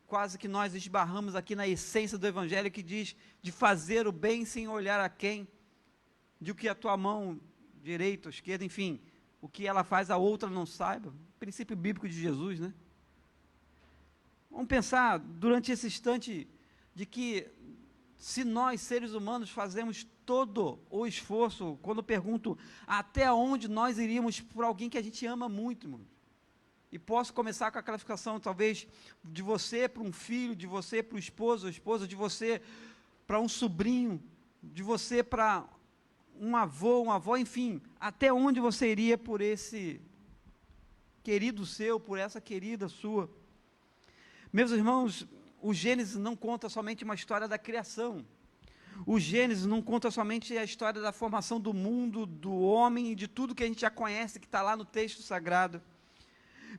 Quase que nós esbarramos aqui na essência do Evangelho, que diz de fazer o bem sem olhar a quem, de o que a tua mão direita ou esquerda, enfim, o que ela faz a outra não saiba. Princípio bíblico de Jesus, né? Vamos pensar durante esse instante de que se nós, seres humanos, fazemos todo o esforço, quando pergunto até onde nós iríamos por alguém que a gente ama muito, irmão. E posso começar com a classificação, talvez, de você para um filho, de você para o esposo ou esposa, de você para um sobrinho, de você para um avô, uma avó, enfim, até onde você iria por esse querido seu, por essa querida sua. Meus irmãos, o Gênesis não conta somente uma história da criação. O Gênesis não conta somente a história da formação do mundo, do homem e de tudo que a gente já conhece, que está lá no texto sagrado.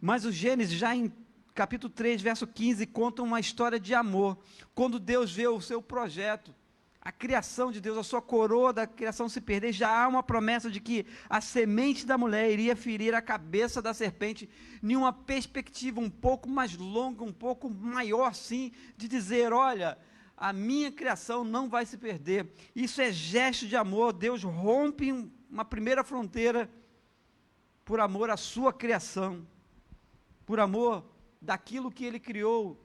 Mas o Gênesis, já em capítulo 3, verso 15, conta uma história de amor. Quando Deus vê o seu projeto, a criação de Deus, a sua coroa da criação se perder, já há uma promessa de que a semente da mulher iria ferir a cabeça da serpente, em uma perspectiva um pouco mais longa, um pouco maior, sim, de dizer, olha, a minha criação não vai se perder. Isso é gesto de amor. Deus rompe uma primeira fronteira por amor à sua criação, por amor daquilo que Ele criou,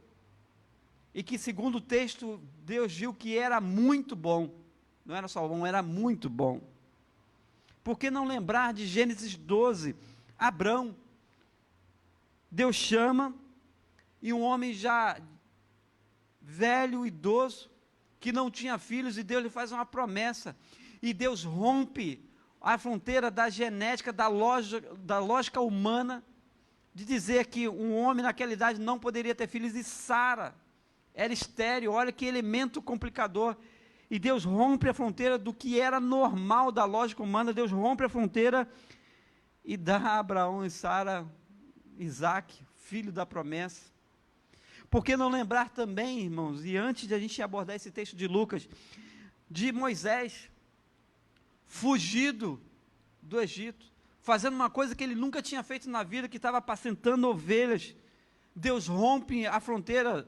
e que, segundo o texto, Deus viu que era muito bom. Não era só bom, era muito bom. Por que não lembrar de Gênesis 12? Abrão, Deus chama, e um homem já velho, idoso, que não tinha filhos, e Deus lhe faz uma promessa, e Deus rompe a fronteira da genética, da lógica humana, de dizer que um homem naquela idade não poderia ter filhos, e Sara era estéril. Olha que elemento complicador. E Deus rompe a fronteira do que era normal da lógica humana. Deus rompe a fronteira e dá a Abraão e Sara Isaac, filho da promessa. Por que não lembrar também, irmãos, e antes de a gente abordar esse texto de Lucas, de Moisés, fugido do Egito, fazendo uma coisa que ele nunca tinha feito na vida, que estava apacentando ovelhas. Deus rompe a fronteira,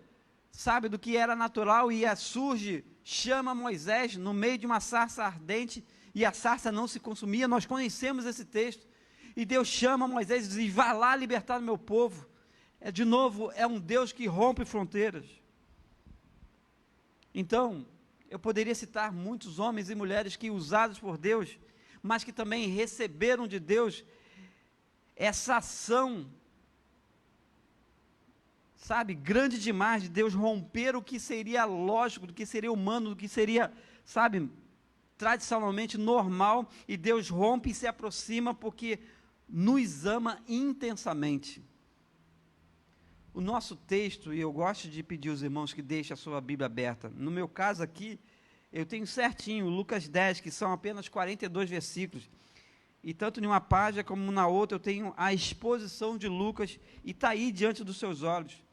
sabe, do que era natural, e surge, chama Moisés no meio de uma sarça ardente, e a sarça não se consumia. Nós conhecemos esse texto, e Deus chama Moisés e diz, vá lá libertar o meu povo. De novo, é um Deus que rompe fronteiras. Então, eu poderia citar muitos homens e mulheres que, usados por Deus, mas que também receberam de Deus essa ação, sabe, grande demais, de Deus romper o que seria lógico, do que seria humano, do que seria, sabe, tradicionalmente normal, e Deus rompe e se aproxima porque nos ama intensamente. O nosso texto, e eu gosto de pedir aos irmãos que deixem a sua Bíblia aberta, no meu caso aqui, eu tenho certinho Lucas 10, que são apenas 42 versículos, e tanto em uma página como na outra eu tenho a exposição de Lucas, e está aí diante dos seus olhos.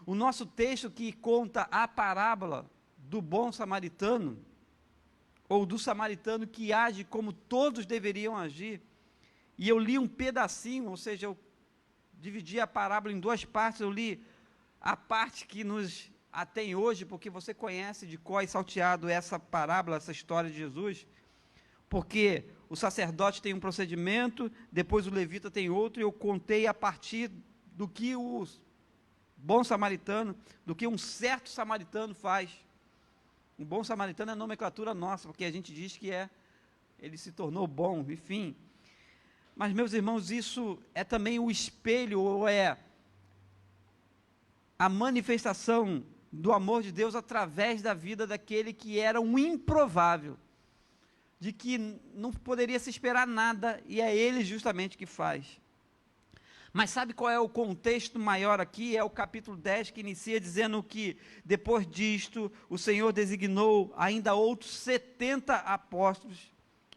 O nosso texto que conta a parábola do bom samaritano, ou do samaritano que age como todos deveriam agir, e eu li um pedacinho, ou seja, eu dividi a parábola em duas partes. Eu li a parte que nos atém hoje, porque você conhece de cor e salteado essa parábola, essa história de Jesus, porque o sacerdote tem um procedimento, depois o levita tem outro, e eu contei a partir do que o bom samaritano, do que um certo samaritano faz. Um bom samaritano é nomenclatura nossa, porque a gente diz que ele se tornou bom, enfim. Mas, meus irmãos, isso é também o espelho, ou é a manifestação do amor de Deus através da vida daquele que era um improvável, de que não poderia se esperar nada, e é Ele justamente que faz. Mas sabe qual é o contexto maior aqui? É o capítulo 10 que inicia dizendo que, depois disto, o Senhor designou ainda outros 70 apóstolos,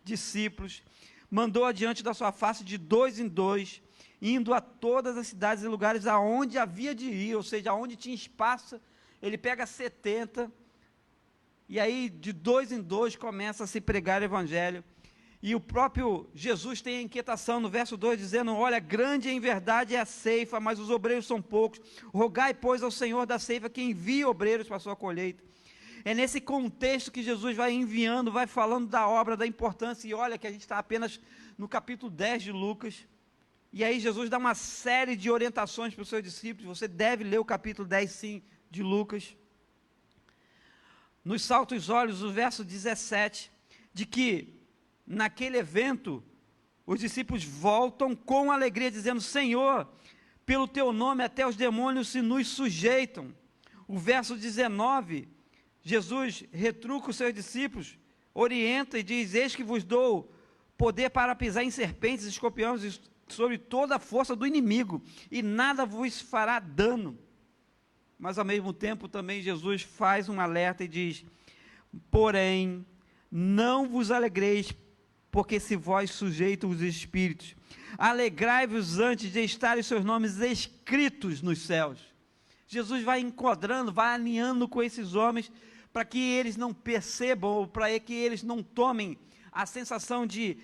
discípulos, mandou adiante da sua face de 2 em 2, indo a todas as cidades e lugares aonde havia de ir, ou seja, aonde tinha espaço, ele pega 70, e aí de 2 em 2 começa a se pregar o evangelho. E o próprio Jesus tem a inquietação no verso 2, dizendo: olha, grande em verdade é a ceifa, mas os obreiros são poucos. Rogai, pois, ao Senhor da ceifa que envie obreiros para a sua colheita. É nesse contexto que Jesus vai enviando, vai falando da obra, da importância. E olha que a gente está apenas no capítulo 10 de Lucas. E aí Jesus dá uma série de orientações para os seus discípulos. Você deve ler o capítulo 10, sim, de Lucas. Nos salta os olhos o verso 17, de que naquele evento os discípulos voltam com alegria, dizendo: Senhor, pelo teu nome até os demônios se nos sujeitam. O verso 19, Jesus retruca os seus discípulos, orienta e diz: eis que vos dou poder para pisar em serpentes, escorpiões e sobre toda a força do inimigo, e nada vos fará dano. Mas ao mesmo tempo também Jesus faz um alerta e diz: porém, não vos alegreis, porque se vós sujeitam os espíritos, alegrai-vos antes de estarem seus nomes escritos nos céus. Jesus vai enquadrando, vai alinhando com esses homens, para que eles não percebam, ou para que eles não tomem a sensação de,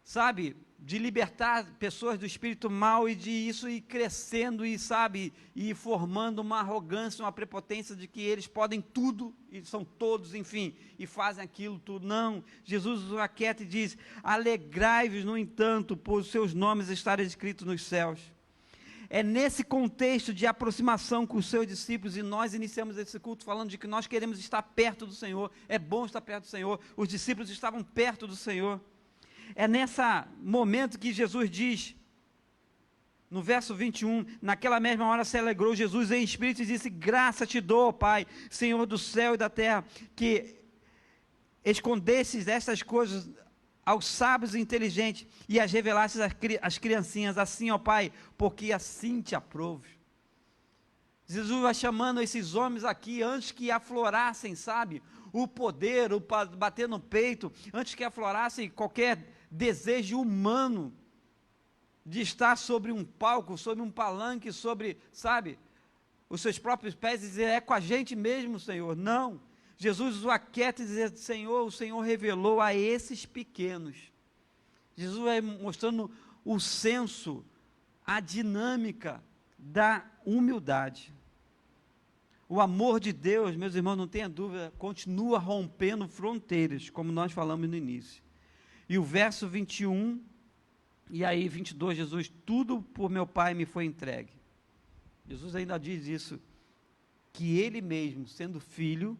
sabe, de libertar pessoas do espírito mal, e de isso ir crescendo, e sabe, e formando uma arrogância, uma prepotência de que eles podem tudo, e são todos, enfim, e fazem aquilo tudo. Não, Jesus os aquieta e diz: alegrai-vos, no entanto, por seus nomes estarem escritos nos céus. É nesse contexto de aproximação com os seus discípulos, e nós iniciamos esse culto falando de que nós queremos estar perto do Senhor, é bom estar perto do Senhor, os discípulos estavam perto do Senhor. É nesse momento que Jesus diz, no verso 21, naquela mesma hora se alegrou Jesus em espírito e disse: graça te dou, Pai, Senhor do céu e da terra, que escondesses estas coisas aos sábios e inteligentes, e as revelasses às criancinhas, assim, ó Pai, porque assim te aprouve. Jesus vai chamando esses homens aqui, antes que aflorassem, sabe, o poder, o bater no peito, antes que aflorassem qualquer desejo humano, de estar sobre um palco, sobre um palanque, sobre, sabe, os seus próprios pés, e dizer: é com a gente mesmo, Senhor. Não, Jesus o aquieta e diz: Senhor, o Senhor revelou a esses pequenos. Jesus vai mostrando o senso, a dinâmica da humildade. O amor de Deus, meus irmãos, não tenha dúvida, continua rompendo fronteiras, como nós falamos no início. E o verso 21, e aí 22, Jesus: tudo por meu Pai me foi entregue. Jesus ainda diz isso, que Ele mesmo, sendo Filho,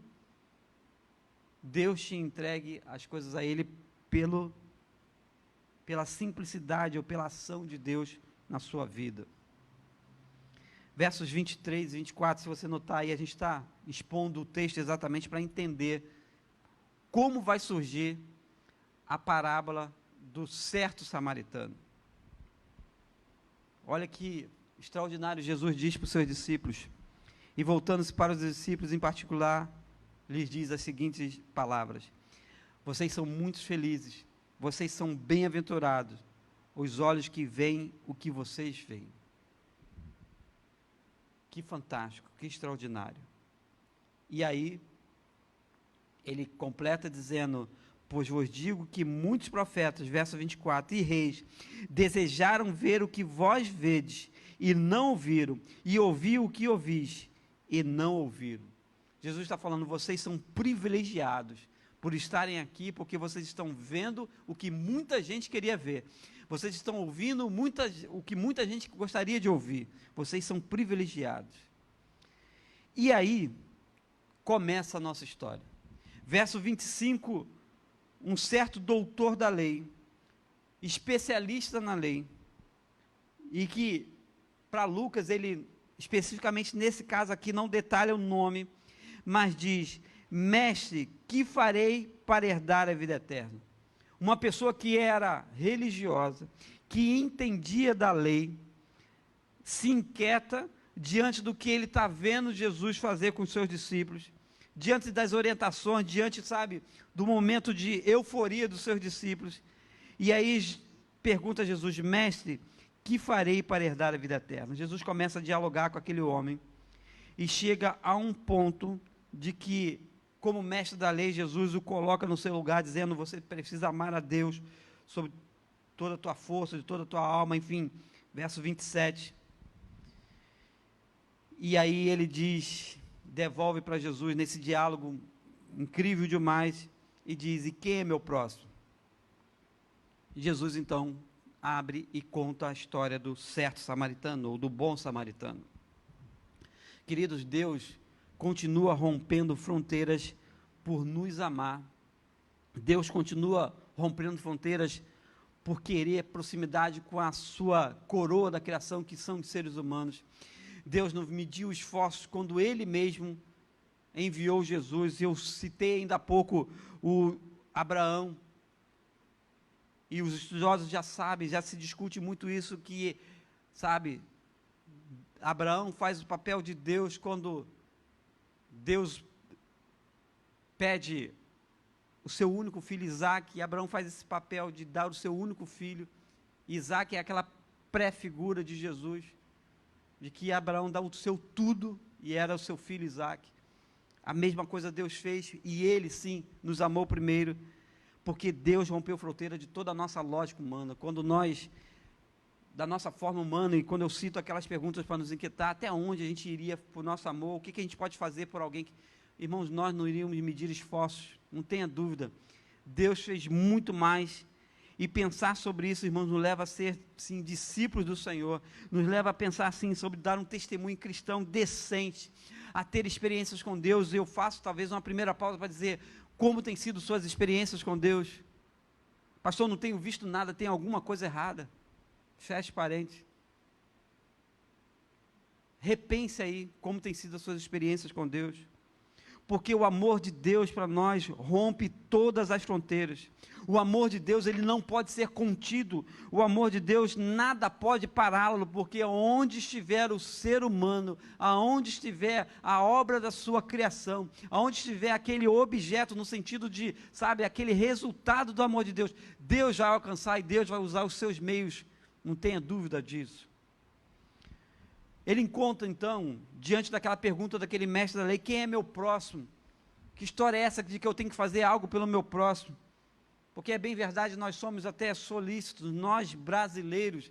Deus te entregue as coisas a Ele pela simplicidade ou pela ação de Deus na sua vida. Versos 23 e 24, se você notar aí, a gente está expondo o texto exatamente para entender como vai surgir a parábola do certo samaritano. Olha que extraordinário, Jesus diz para os seus discípulos, e voltando-se para os discípulos em particular, lhes diz as seguintes palavras: vocês são muito felizes, vocês são bem-aventurados, os olhos que veem o que vocês veem. Que fantástico, que extraordinário. E aí, ele completa dizendo: pois vos digo que muitos profetas, verso 24, e reis, desejaram ver o que vós vedes, e não ouviram, e ouvir o que ouvis, e não ouviram. Jesus está falando: vocês são privilegiados por estarem aqui, porque vocês estão vendo o que muita gente queria ver. Vocês estão ouvindo o que muita gente gostaria de ouvir. Vocês são privilegiados. E aí, começa a nossa história. Verso 25, um certo doutor da lei, especialista na lei, e que, para Lucas, ele, especificamente nesse caso aqui, não detalha o nome, mas diz: Mestre, que farei para herdar a vida eterna? Uma pessoa que era religiosa, que entendia da lei, se inquieta diante do que ele está vendo Jesus fazer com os seus discípulos, diante das orientações, diante, sabe, do momento de euforia dos seus discípulos. E aí pergunta a Jesus: Mestre, que farei para herdar a vida eterna? Jesus começa a dialogar com aquele homem e chega a um ponto de que, como mestre da lei, Jesus o coloca no seu lugar, dizendo: você precisa amar a Deus sobre toda a tua força, de toda a tua alma, enfim, verso 27. E aí ele diz, devolve para Jesus, nesse diálogo incrível demais, e diz: e quem é meu próximo? Jesus então abre e conta a história do certo samaritano, ou do bom samaritano. Queridos, Deus continua rompendo fronteiras por nos amar. Deus continua rompendo fronteiras por querer proximidade com a sua coroa da criação, que são os seres humanos. Deus não mediu esforços quando Ele mesmo enviou Jesus. Eu citei ainda há pouco o Abraão, e os estudiosos já sabem, já se discute muito isso, que, sabe, Abraão faz o papel de Deus quando Deus pede o seu único filho, Isaque, e Abraão faz esse papel de dar o seu único filho. Isaque é aquela pré-figura de Jesus, de que Abraão dá o seu tudo, e era o seu filho Isaque. A mesma coisa Deus fez, e Ele sim nos amou primeiro, porque Deus rompeu fronteira de toda a nossa lógica humana. Quando nós, da nossa forma humana, e quando eu cito aquelas perguntas para nos inquietar, até onde a gente iria por nosso amor, o que a gente pode fazer por alguém que, irmãos, nós não iríamos medir esforços, não tenha dúvida. Deus fez muito mais, e pensar sobre isso, irmãos, nos leva a ser, sim, discípulos do Senhor, nos leva a pensar, sim, sobre dar um testemunho cristão decente, a ter experiências com Deus. Eu faço, talvez, uma primeira pausa para dizer: como têm sido suas experiências com Deus? Pastor, não tenho visto nada, tem alguma coisa errada. Feche parênteses. Repense aí como têm sido as suas experiências com Deus. Porque o amor de Deus para nós rompe todas as fronteiras. O amor de Deus, ele não pode ser contido. O amor de Deus, nada pode pará-lo, porque onde estiver o ser humano, aonde estiver a obra da sua criação, aonde estiver aquele objeto, no sentido de, sabe, aquele resultado do amor de Deus, Deus vai alcançar e Deus vai usar os seus meios, não tenha dúvida disso. Ele encontra, então, diante daquela pergunta daquele mestre da lei: quem é meu próximo? Que história é essa de que eu tenho que fazer algo pelo meu próximo? Porque é bem verdade, nós somos até solícitos, nós brasileiros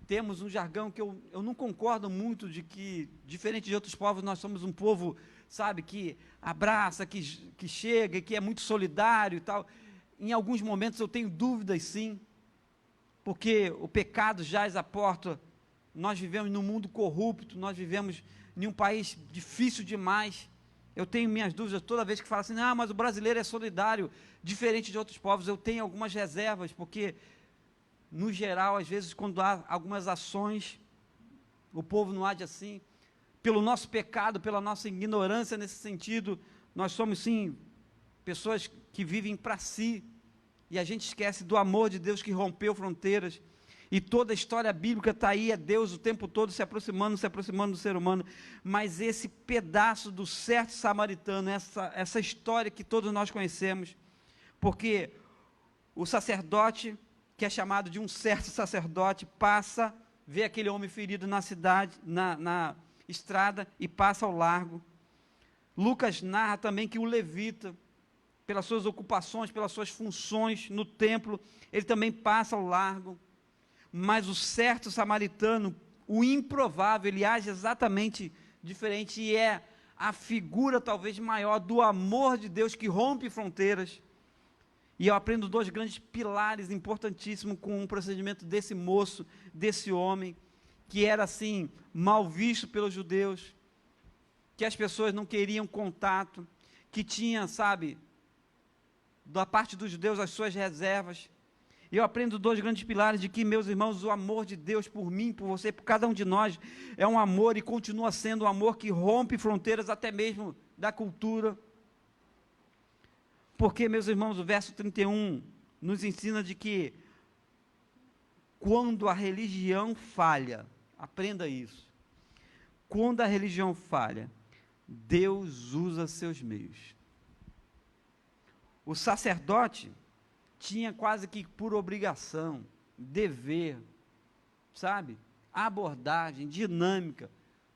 temos um jargão que eu não concordo muito, de que, diferente de outros povos, nós somos um povo, sabe, que abraça, que chega, que é muito solidário e tal. Em alguns momentos eu tenho dúvidas, sim, porque o pecado jaz à porta. Nós vivemos num mundo corrupto, nós vivemos em um país difícil demais. Eu tenho minhas dúvidas toda vez que falo assim: mas o brasileiro é solidário, diferente de outros povos. Eu tenho algumas reservas, porque, no geral, às vezes, quando há algumas ações, o povo não age assim. Pelo nosso pecado, pela nossa ignorância nesse sentido, nós somos, sim, pessoas que vivem para si, e a gente esquece do amor de Deus que rompeu fronteiras. E toda a história bíblica está aí, é Deus o tempo todo se aproximando do ser humano. Mas esse pedaço do certo samaritano, essa história que todos nós conhecemos, porque o sacerdote, que é chamado de um certo sacerdote, passa, vê aquele homem ferido na cidade, na estrada, e passa ao largo. Lucas narra também que o levita, pelas suas ocupações, pelas suas funções no templo, ele também passa ao largo. Mas o certo samaritano, o improvável, ele age exatamente diferente, e é a figura talvez maior do amor de Deus que rompe fronteiras. E eu aprendo dois grandes pilares importantíssimos com o procedimento desse moço, desse homem, que era assim, mal visto pelos judeus, que as pessoas não queriam contato, que tinha, sabe, da parte dos judeus as suas reservas. E eu aprendo dois grandes pilares de que, meus irmãos, o amor de Deus por mim, por você, por cada um de nós, é um amor, e continua sendo um amor que rompe fronteiras até mesmo da cultura. Porque, meus irmãos, o verso 31 nos ensina de que quando a religião falha, aprenda isso, quando a religião falha, Deus usa seus meios. O sacerdote tinha quase que por obrigação, dever, sabe? Abordagem, dinâmica,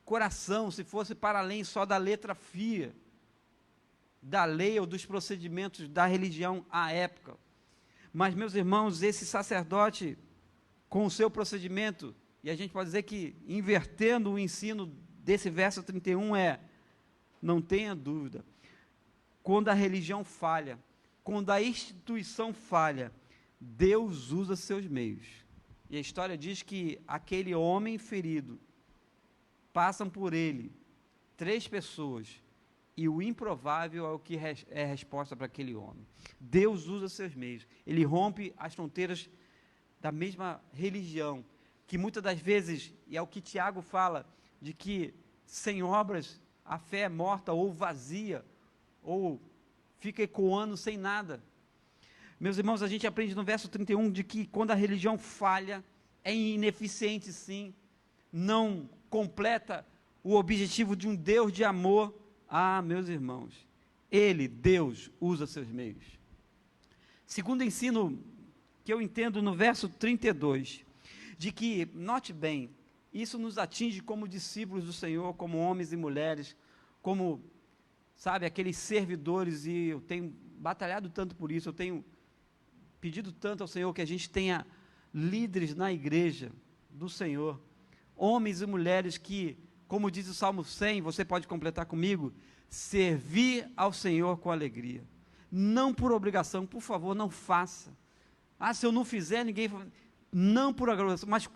coração, se fosse para além só da letra fia, da lei ou dos procedimentos da religião à época. Mas, meus irmãos, esse sacerdote, com o seu procedimento, e a gente pode dizer que, invertendo o ensino desse verso 31, não tenha dúvida, quando a religião falha, quando a instituição falha, Deus usa seus meios. E a história diz que aquele homem ferido, passam por ele 3 pessoas, e o improvável é o que é a resposta para aquele homem. Deus usa seus meios. Ele rompe as fronteiras da mesma religião, que muitas das vezes, e é o que Tiago fala, de que sem obras a fé é morta ou vazia, ou fica ecoando sem nada. Meus irmãos, a gente aprende no verso 31 de que quando a religião falha, é ineficiente sim, não completa o objetivo de um Deus de amor. Meus irmãos, Deus, usa seus meios. Segundo ensino que eu entendo no verso 32, de que, note bem, isso nos atinge como discípulos do Senhor, como homens e mulheres, como, sabe, aqueles servidores, e eu tenho batalhado tanto por isso, eu tenho pedido tanto ao Senhor que a gente tenha líderes na igreja do Senhor, homens e mulheres que, como diz o Salmo 100, você pode completar comigo, servir ao Senhor com alegria, não por obrigação, por favor, não faça, se eu não fizer, ninguém, não por obrigação, mas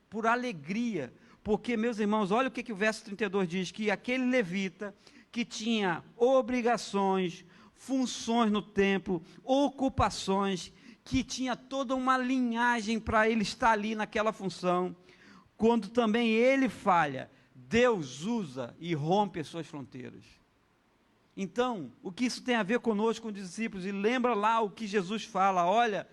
por alegria, porque, meus irmãos, olha o que o verso 32 diz, que aquele levita, que tinha obrigações, funções no templo, ocupações, que tinha toda uma linhagem para ele estar ali naquela função, quando também ele falha, Deus usa e rompe as suas fronteiras. Então, o que isso tem a ver conosco, com os discípulos? E lembra lá o que Jesus fala, olha,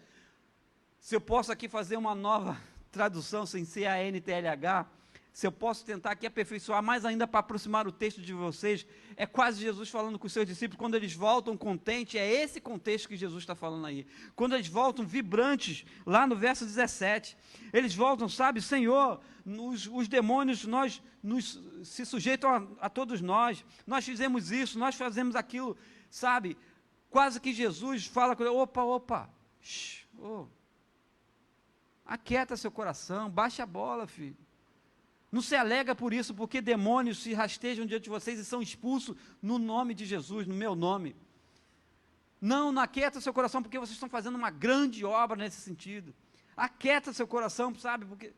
se eu posso aqui fazer uma nova tradução, sem ser a NTLH, se eu posso tentar aqui aperfeiçoar mais ainda para aproximar o texto de vocês, é quase Jesus falando com os seus discípulos, quando eles voltam contentes, é esse contexto que Jesus está falando aí, quando eles voltam vibrantes, lá no verso 17, eles voltam, sabe, Senhor, os demônios se sujeitam a todos nós fizemos isso, nós fazemos aquilo, sabe, quase que Jesus fala com ele, opa, aquieta seu coração, baixa a bola, filho. Não se alega por isso, porque demônios se rastejam diante de vocês e são expulsos no nome de Jesus, no meu nome. Não aquieta seu coração, porque vocês estão fazendo uma grande obra nesse sentido. Aquieta seu coração, sabe, porque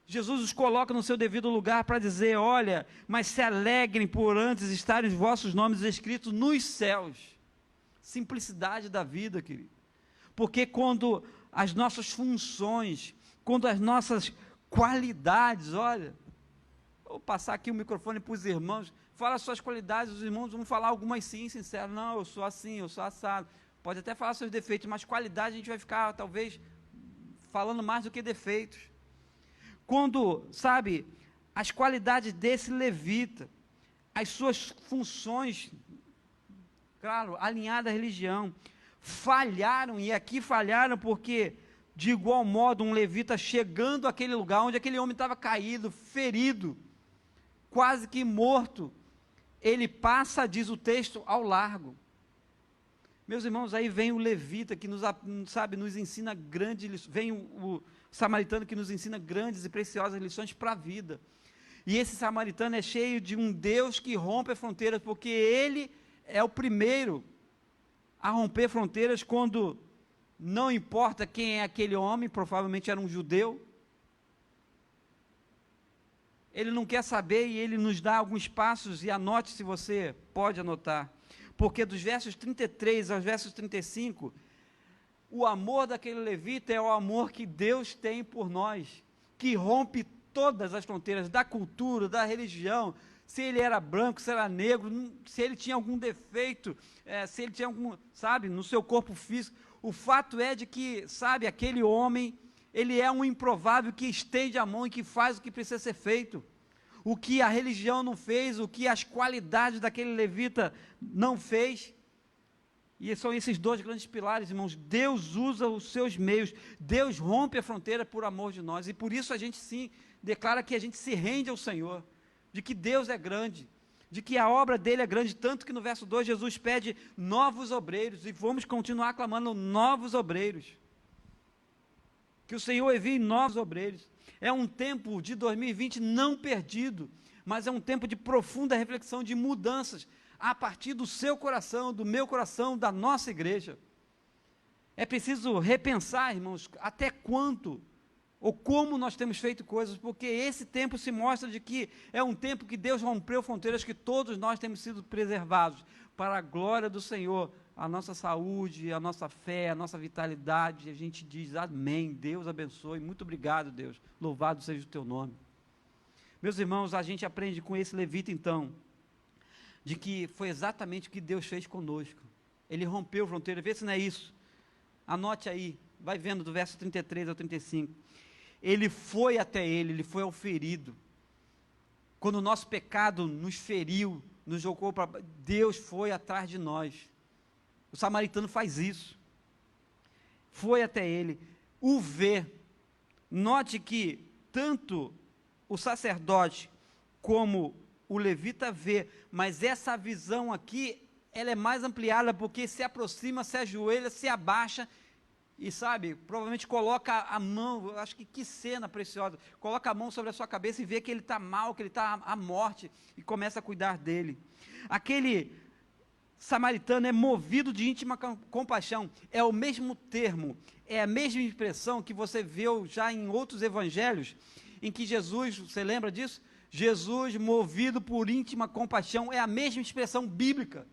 Jesus os coloca no seu devido lugar para dizer, olha, mas se alegrem por antes estarem os vossos nomes escritos nos céus. Simplicidade da vida, querido. Porque quando as nossas funções, quando as nossas qualidades, olha, vou passar aqui o microfone para os irmãos, fala as suas qualidades, os irmãos vão falar algumas sim, sincero, não, eu sou assim, eu sou assado, pode até falar seus defeitos, mas qualidade a gente vai ficar, talvez, falando mais do que defeitos. Quando, sabe, as qualidades desse levita, as suas funções, claro, alinhadas à religião, falharam, e aqui falharam porque, de igual modo, um levita chegando àquele lugar, onde aquele homem estava caído, ferido, quase que morto, ele passa, diz o texto, ao largo. Meus irmãos, aí vem o levita, que nos ensina grandes lições, vem o samaritano que nos ensina grandes e preciosas lições para a vida. E esse samaritano é cheio de um Deus que rompe as fronteiras, porque ele é o primeiro a romper fronteiras quando não importa quem é aquele homem, provavelmente era um judeu, ele não quer saber e ele nos dá alguns passos, e anote se você pode anotar, porque dos versos 33 aos versos 35, o amor daquele levita é o amor que Deus tem por nós, que rompe todas as fronteiras da cultura, da religião, se ele era branco, se era negro, se ele tinha algum defeito, se ele tinha algum, sabe, no seu corpo físico. O fato é de que, sabe, aquele homem, ele é um improvável que estende a mão e que faz o que precisa ser feito. O que a religião não fez, o que as qualidades daquele levita não fez. E são esses dois grandes pilares, irmãos. Deus usa os seus meios, Deus rompe a fronteira por amor de nós, e por isso a gente sim declara que a gente se rende ao Senhor, de que Deus é grande, de que a obra dele é grande, tanto que no verso 2 Jesus pede novos obreiros, e vamos continuar clamando novos obreiros. Que o Senhor envie novos obreiros. É um tempo de 2020 não perdido, mas é um tempo de profunda reflexão, de mudanças, a partir do seu coração, do meu coração, da nossa igreja. É preciso repensar, irmãos, até quanto, ou como nós temos feito coisas, porque esse tempo se mostra de que é um tempo que Deus rompeu fronteiras, que todos nós temos sido preservados, para a glória do Senhor, a nossa saúde, a nossa fé, a nossa vitalidade. A gente diz amém, Deus abençoe, muito obrigado, Deus, louvado seja o teu nome. Meus irmãos, a gente aprende com esse levita então, de que foi exatamente o que Deus fez conosco. Ele rompeu fronteira. Vê se não é isso, anote aí, vai vendo do verso 33 ao 35, ele foi até ele foi ao ferido, quando o nosso pecado nos feriu, nos jogou para, Deus foi atrás de nós. O samaritano faz isso, foi até ele, o vê. Note que tanto o sacerdote como o levita vê, mas essa visão aqui, ela é mais ampliada, porque se aproxima, se ajoelha, se abaixa, e sabe, provavelmente coloca a mão, acho que cena preciosa, coloca a mão sobre a sua cabeça e vê que ele está mal, que ele está à morte, e começa a cuidar dele. Aquele samaritano é movido de íntima compaixão, é o mesmo termo, é a mesma expressão que você viu já em outros evangelhos, em que Jesus, você lembra disso? Jesus movido por íntima compaixão, é a mesma expressão bíblica.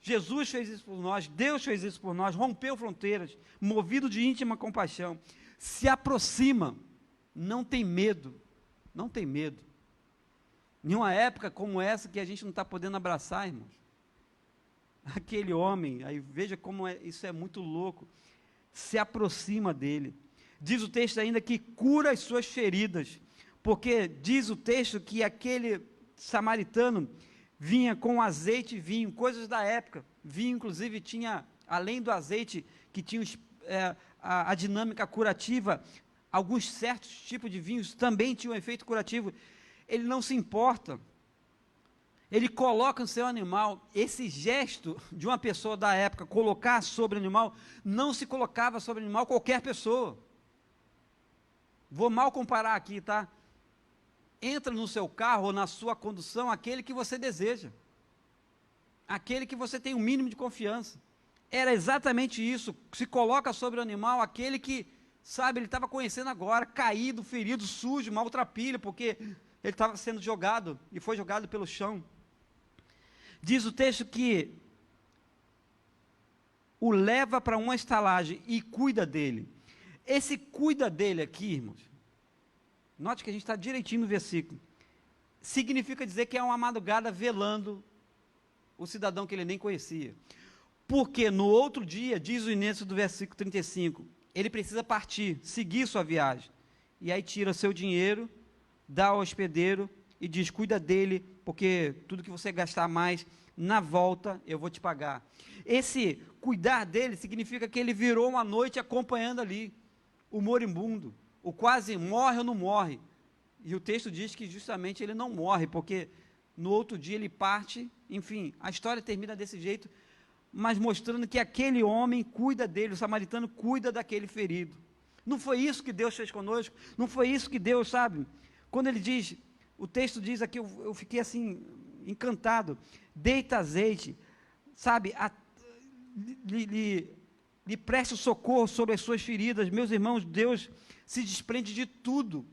Jesus fez isso por nós, Deus fez isso por nós, rompeu fronteiras, movido de íntima compaixão, se aproxima, não tem medo, não tem medo. Em uma época como essa que a gente não está podendo abraçar, irmãos, aquele homem, aí veja como isso é muito louco, se aproxima dele. Diz o texto ainda que cura as suas feridas, porque diz o texto que aquele samaritano vinha com azeite e vinho, coisas da época. Vinho, inclusive, tinha, além do azeite, que tinha a dinâmica curativa, alguns certos tipos de vinhos também tinham um efeito curativo. Ele não se importa, ele coloca no seu animal. Esse gesto de uma pessoa da época, colocar sobre o animal, não se colocava sobre o animal qualquer pessoa. Vou mal comparar aqui, tá? Entra no seu carro ou na sua condução aquele que você deseja, aquele que você tem o mínimo de confiança. Era exatamente isso, se coloca sobre o animal aquele que, sabe, ele estava conhecendo agora, caído, ferido, sujo, maltrapilho, porque ele estava sendo jogado, e foi jogado pelo chão. Diz o texto que o leva para uma estalagem e cuida dele. Esse cuida dele aqui, irmãos, note que a gente está direitinho no versículo, significa dizer que é uma madrugada velando o cidadão que ele nem conhecia, porque no outro dia, diz o início do versículo 35, ele precisa partir, seguir sua viagem, e aí tira seu dinheiro, dá ao hospedeiro, e diz, cuida dele, porque tudo que você gastar mais, na volta eu vou te pagar. Esse cuidar dele significa que ele virou uma noite acompanhando ali, o moribundo, o quase morre ou não morre, e o texto diz que justamente ele não morre, porque no outro dia ele parte, enfim, a história termina desse jeito, mas mostrando que aquele homem cuida dele, o samaritano cuida daquele ferido. Não foi isso que Deus fez conosco? Não foi isso que Deus, sabe, quando ele diz, o texto diz aqui, eu fiquei assim, encantado, deita azeite, sabe, lhe preste socorro sobre as suas feridas. Meus irmãos, Deus se desprende de tudo,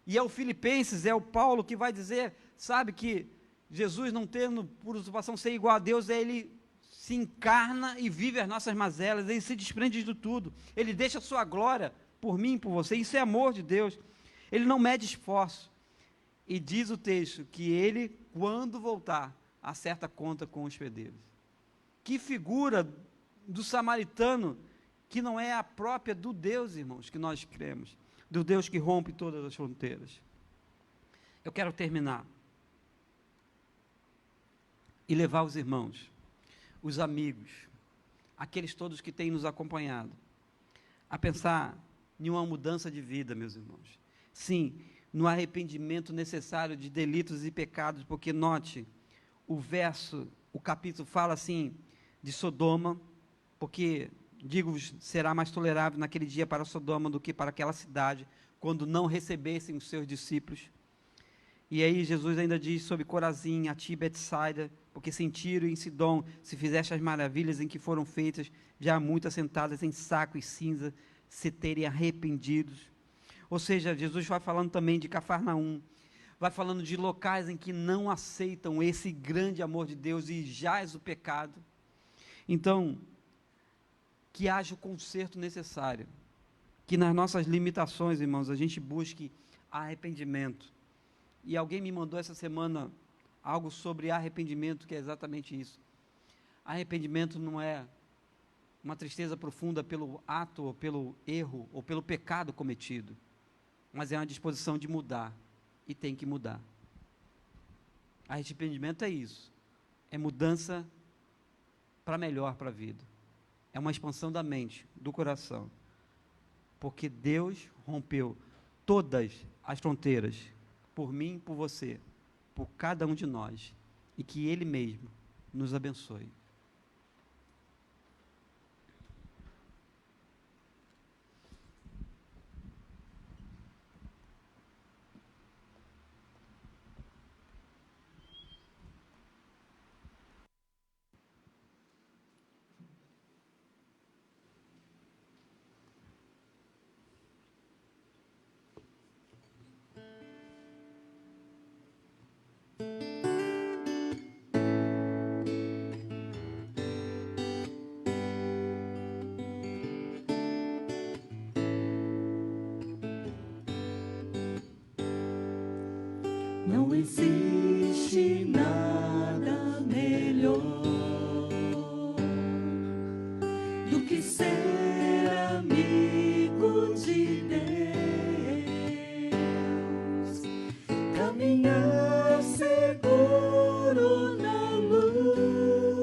e é o Filipenses, é o Paulo que vai dizer, sabe, que Jesus não tendo por usurpação ser igual a Deus, ele se encarna e vive as nossas mazelas, ele se desprende de tudo, ele deixa a sua glória por mim, por você, isso é amor de Deus, ele não mede esforço, E diz o texto que ele, quando voltar, acerta conta com os hospedeiros. Que figura do samaritano que não é a própria do Deus, irmãos, que nós cremos, do Deus que rompe todas as fronteiras. Eu quero terminar e levar os irmãos, os amigos, aqueles todos que têm nos acompanhado, a pensar em uma mudança de vida, meus irmãos. Sim, no arrependimento necessário de delitos e pecados, porque note, o capítulo fala assim, de Sodoma, porque, digo-vos, será mais tolerável naquele dia para Sodoma do que para aquela cidade, quando não recebessem os seus discípulos. E aí Jesus ainda diz sobre Corazim, a ti, Betsaida, porque se em Tiro e em Sidom se fizeste as maravilhas em que foram feitas, já muitas sentadas em saco e cinza se terem arrependidos. Ou seja, Jesus vai falando também de Cafarnaum, vai falando de locais em que não aceitam esse grande amor de Deus e jaz o pecado. Então, que haja o conserto necessário, que nas nossas limitações, irmãos, a gente busque arrependimento. E alguém me mandou essa semana algo sobre arrependimento, que é exatamente isso. Arrependimento não é uma tristeza profunda pelo ato, ou pelo erro, ou pelo pecado cometido, mas é uma disposição de mudar, e tem que mudar. Arrependimento é isso, é mudança para melhor para a vida, é uma expansão da mente, do coração, porque Deus rompeu todas as fronteiras, por mim, por você, por cada um de nós, e que Ele mesmo nos abençoe. Não existe nada melhor do que ser amigo de Deus, caminhar seguro na luz,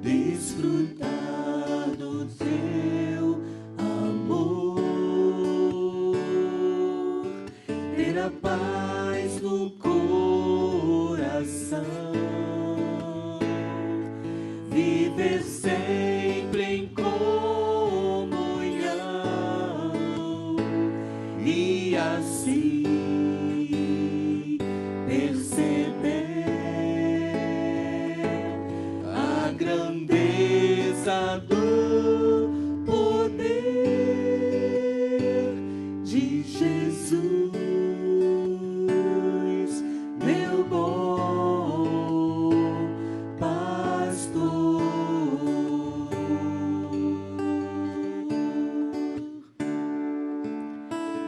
desfrutar do teu amor, ter a paz no coração, viver sempre em comunhão e assim perceber a grandeza do poder de Jesus. Meu bom pastor,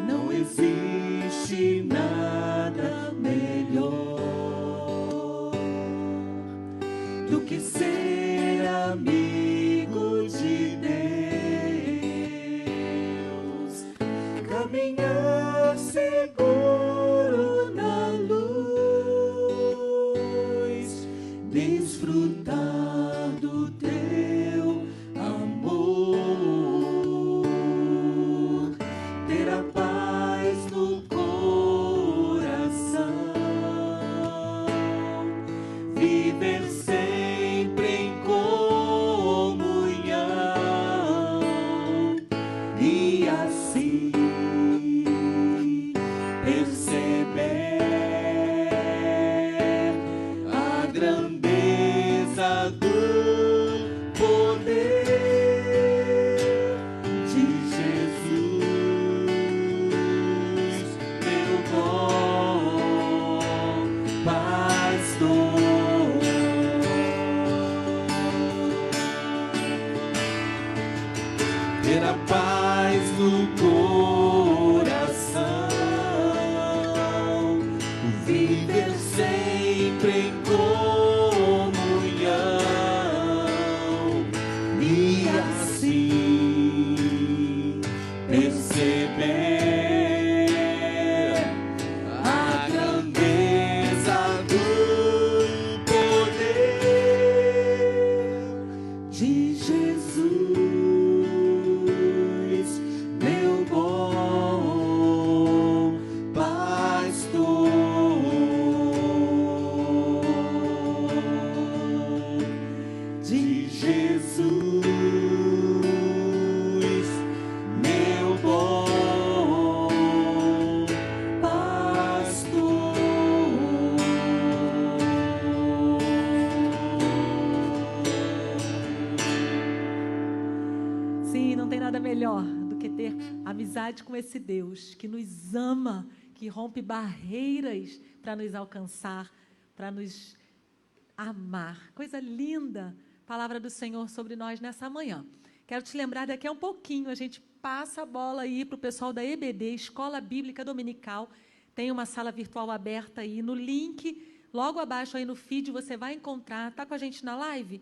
não existe nada melhor do que ser amigo de Deus, caminhar seguro na luz, desfrutar do teu amor, ter a paz no coração, viver sempre em comunhão e assim perceber a grandeza do poder de Jesus, meu bom pastor. Ter a paz no coração, de Jesus, meu bom pastor, de Jesus, meu bom pastor. Sim, não tem nada melhor do que ter amizade com esse Deus que nos ama, que rompe barreiras para nos alcançar, para nos amar. Coisa linda, palavra do Senhor sobre nós nessa manhã. Quero te lembrar, daqui a um pouquinho a gente passa a bola aí para o pessoal da EBD, Escola Bíblica Dominical. Tem uma sala virtual aberta aí no link, logo abaixo aí no feed você vai encontrar. Está com a gente na live?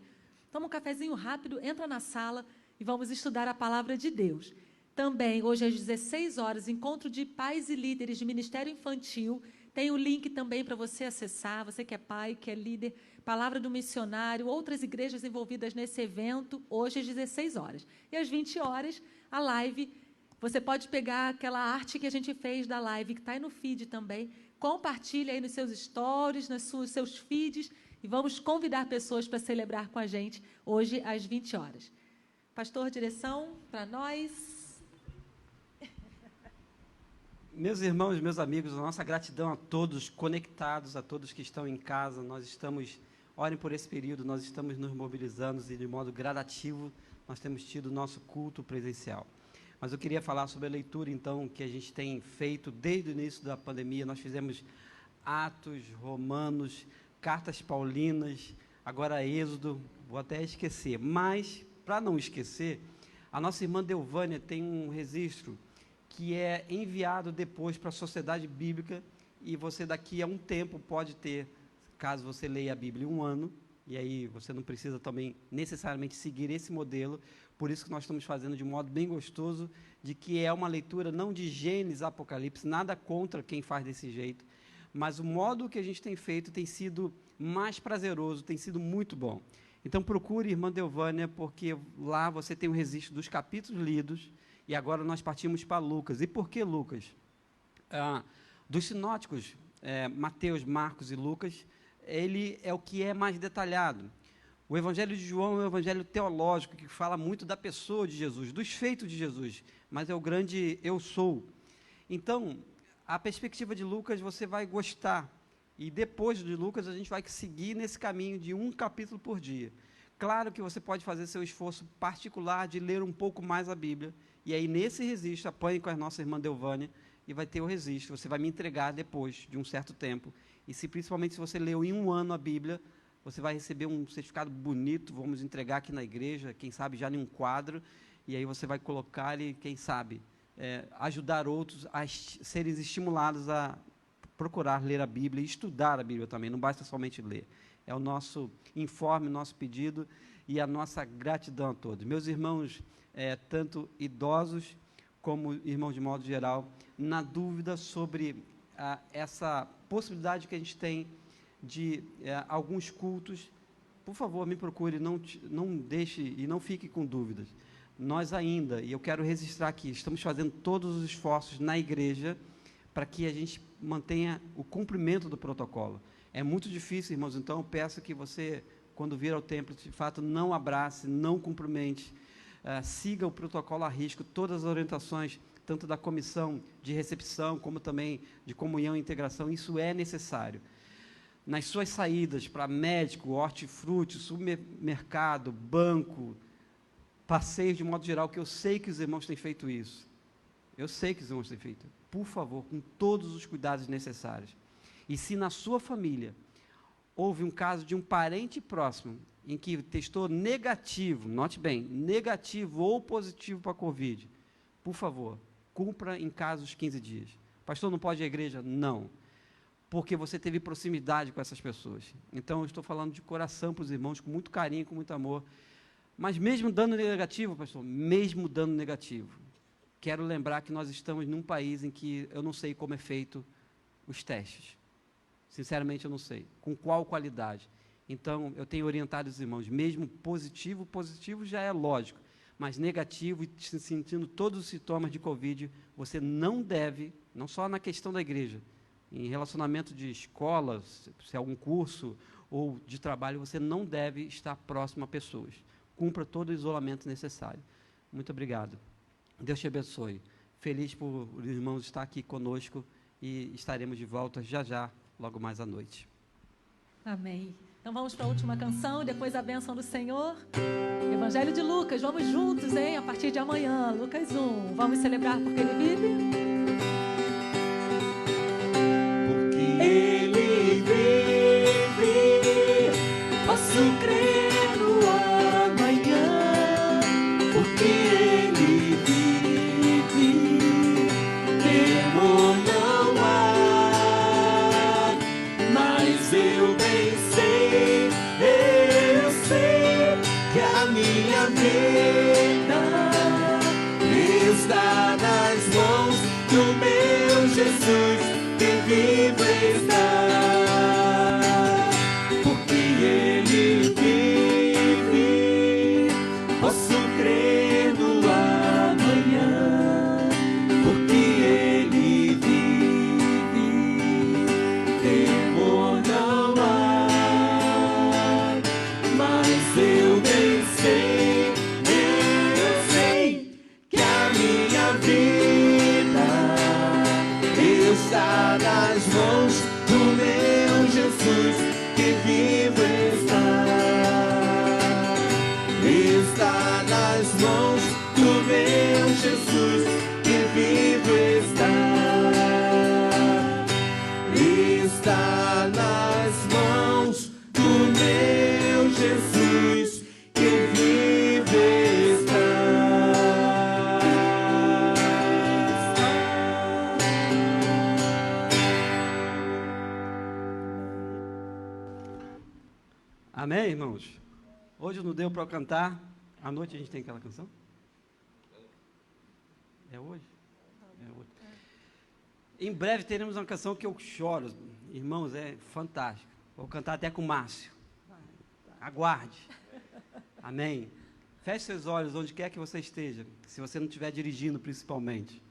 Toma um cafezinho rápido, entra na sala e vamos estudar a palavra de Deus. Também, hoje às 16 horas, encontro de pais e líderes de Ministério Infantil. Tem o link também para você acessar, você que é pai, que é líder, Palavra do Missionário, outras igrejas envolvidas nesse evento, hoje às 16 horas. E às 20 horas, a live, você pode pegar aquela arte que a gente fez da live, que está aí no feed também, compartilha aí nos seus stories, nos seus feeds, e vamos convidar pessoas para celebrar com a gente, hoje às 20 horas. Pastor, direção para nós. Meus irmãos, meus amigos, a nossa gratidão a todos conectados, a todos que estão em casa. Nós estamos, orem por esse período, nós estamos nos mobilizando e de modo gradativo nós temos tido o nosso culto presencial. Mas eu queria falar sobre a leitura, então, que a gente tem feito desde o início da pandemia. Nós fizemos Atos, Romanos, Cartas Paulinas, agora Êxodo, vou até esquecer. Mas, para não esquecer, a nossa irmã Delvânia tem um registro que é enviado depois para a Sociedade Bíblica, e você daqui a um tempo pode ter, caso você leia a Bíblia, 1 ano, e aí você não precisa também necessariamente seguir esse modelo, por isso que nós estamos fazendo de modo bem gostoso, de que é uma leitura não de Gênesis, Apocalipse, nada contra quem faz desse jeito, mas o modo que a gente tem feito tem sido mais prazeroso, tem sido muito bom. Então procure Irmã Delvânia, porque lá você tem o registro dos capítulos lidos, e agora nós partimos para Lucas. E por que Lucas? Dos sinóticos, Mateus, Marcos e Lucas, ele é o que é mais detalhado. O Evangelho de João é um evangelho teológico, que fala muito da pessoa de Jesus, dos feitos de Jesus, mas é o grande eu sou. Então, a perspectiva de Lucas você vai gostar, e depois de Lucas a gente vai seguir nesse caminho de um capítulo por dia. Claro que você pode fazer seu esforço particular de ler um pouco mais a Bíblia, e aí nesse registro, apanhe com a nossa irmã Delvânia, e vai ter o registro, você vai me entregar depois de um certo tempo, e principalmente se você leu em 1 ano a Bíblia, você vai receber um certificado bonito, vamos entregar aqui na igreja, quem sabe já em um quadro, e aí você vai colocar e, quem sabe, ajudar outros a serem estimulados a procurar ler a Bíblia e estudar a Bíblia também, não basta somente ler. É o nosso informe, o nosso pedido e a nossa gratidão a todos. Meus irmãos, tanto idosos como irmãos de modo geral, na dúvida sobre essa possibilidade que a gente tem de alguns cultos, por favor, me procure, não deixe e não fique com dúvidas. Nós ainda, e eu quero registrar aqui, estamos fazendo todos os esforços na igreja para que a gente mantenha o cumprimento do protocolo. É muito difícil, irmãos, então eu peço que você, quando vir ao templo, de fato, não abrace, não cumprimente, siga o protocolo a risco, todas as orientações, tanto da comissão de recepção, como também de comunhão e integração, isso é necessário. Nas suas saídas para médico, hortifruti, supermercado, banco, passeios de modo geral, que eu sei que os irmãos têm feito isso. Eu sei que os irmãos têm feito. Por favor, com todos os cuidados necessários. E se na sua família houve um caso de um parente próximo em que testou negativo, note bem, negativo ou positivo para a Covid, por favor, cumpra em casa os 15 dias. Pastor, não pode ir à igreja? Não. Porque você teve proximidade com essas pessoas. Então, eu estou falando de coração para os irmãos, com muito carinho, com muito amor. Mas mesmo dando negativo, pastor, mesmo dando negativo, quero lembrar que nós estamos num país em que eu não sei como é feito os testes. Sinceramente, eu não sei. Com qual qualidade. Então, eu tenho orientado os irmãos, mesmo positivo já é lógico, mas negativo e sentindo todos os sintomas de Covid, você não deve, não só na questão da igreja, em relacionamento de escola, se é algum curso ou de trabalho, você não deve estar próximo a pessoas. Cumpra todo o isolamento necessário. Muito obrigado. Deus te abençoe. Feliz por os irmãos estar aqui conosco e estaremos de volta já, logo mais à noite. Amém. Então vamos para a última canção, depois a bênção do Senhor. Evangelho de Lucas, vamos juntos, hein? A partir de amanhã, Lucas 1. Vamos celebrar porque Ele vive? Porque Ele vive, posso crer no amanhã. Porque Ele vive, temor não há. Mas eu bem sei, eu sei que a minha vida está nas mãos do meu Jesus, que vivo está. Porque Ele vive, posso crer no amanhã. Porque Ele vive, temor não há. Mas eu bem sei, eu sei que a minha vida está nas mãos do meu Jesus, que vivo está. Está nas mãos do meu Jesus, que vivo está. Está nas mãos do meu Jesus, que vivo Amém, irmãos? Hoje não deu para cantar. À noite a gente tem aquela canção? É hoje? É hoje. Em breve teremos uma canção que eu choro. Irmãos, é fantástico. Vou cantar até com o Márcio. Aguarde. Amém. Feche seus olhos onde quer que você esteja. Se você não estiver dirigindo, principalmente.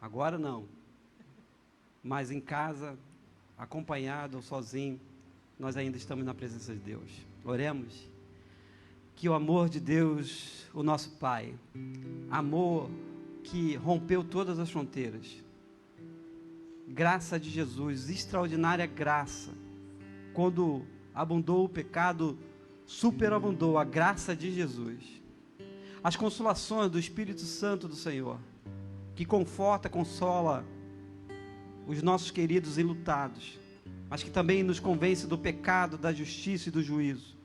Agora não. Mas em casa, acompanhado ou sozinho, nós ainda estamos na presença de Deus. Oremos. Que o amor de Deus, o nosso Pai, amor que rompeu todas as fronteiras, graça de Jesus, extraordinária graça, quando abundou o pecado, superabundou a graça de Jesus, as consolações do Espírito Santo do Senhor, que conforta, consola os nossos queridos enlutados, mas que também nos convence do pecado, da justiça e do juízo.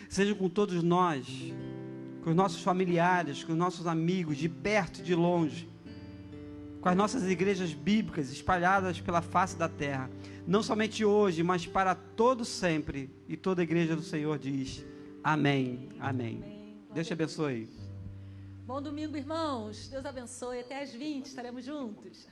Seja com todos nós, com os nossos familiares, com os nossos amigos, de perto e de longe, com as nossas igrejas bíblicas espalhadas pela face da terra, não somente hoje, mas para todo sempre. E toda a igreja do Senhor diz: amém, amém. Deus te abençoe. Bom domingo, irmãos. Deus abençoe. Até às 20 estaremos juntos.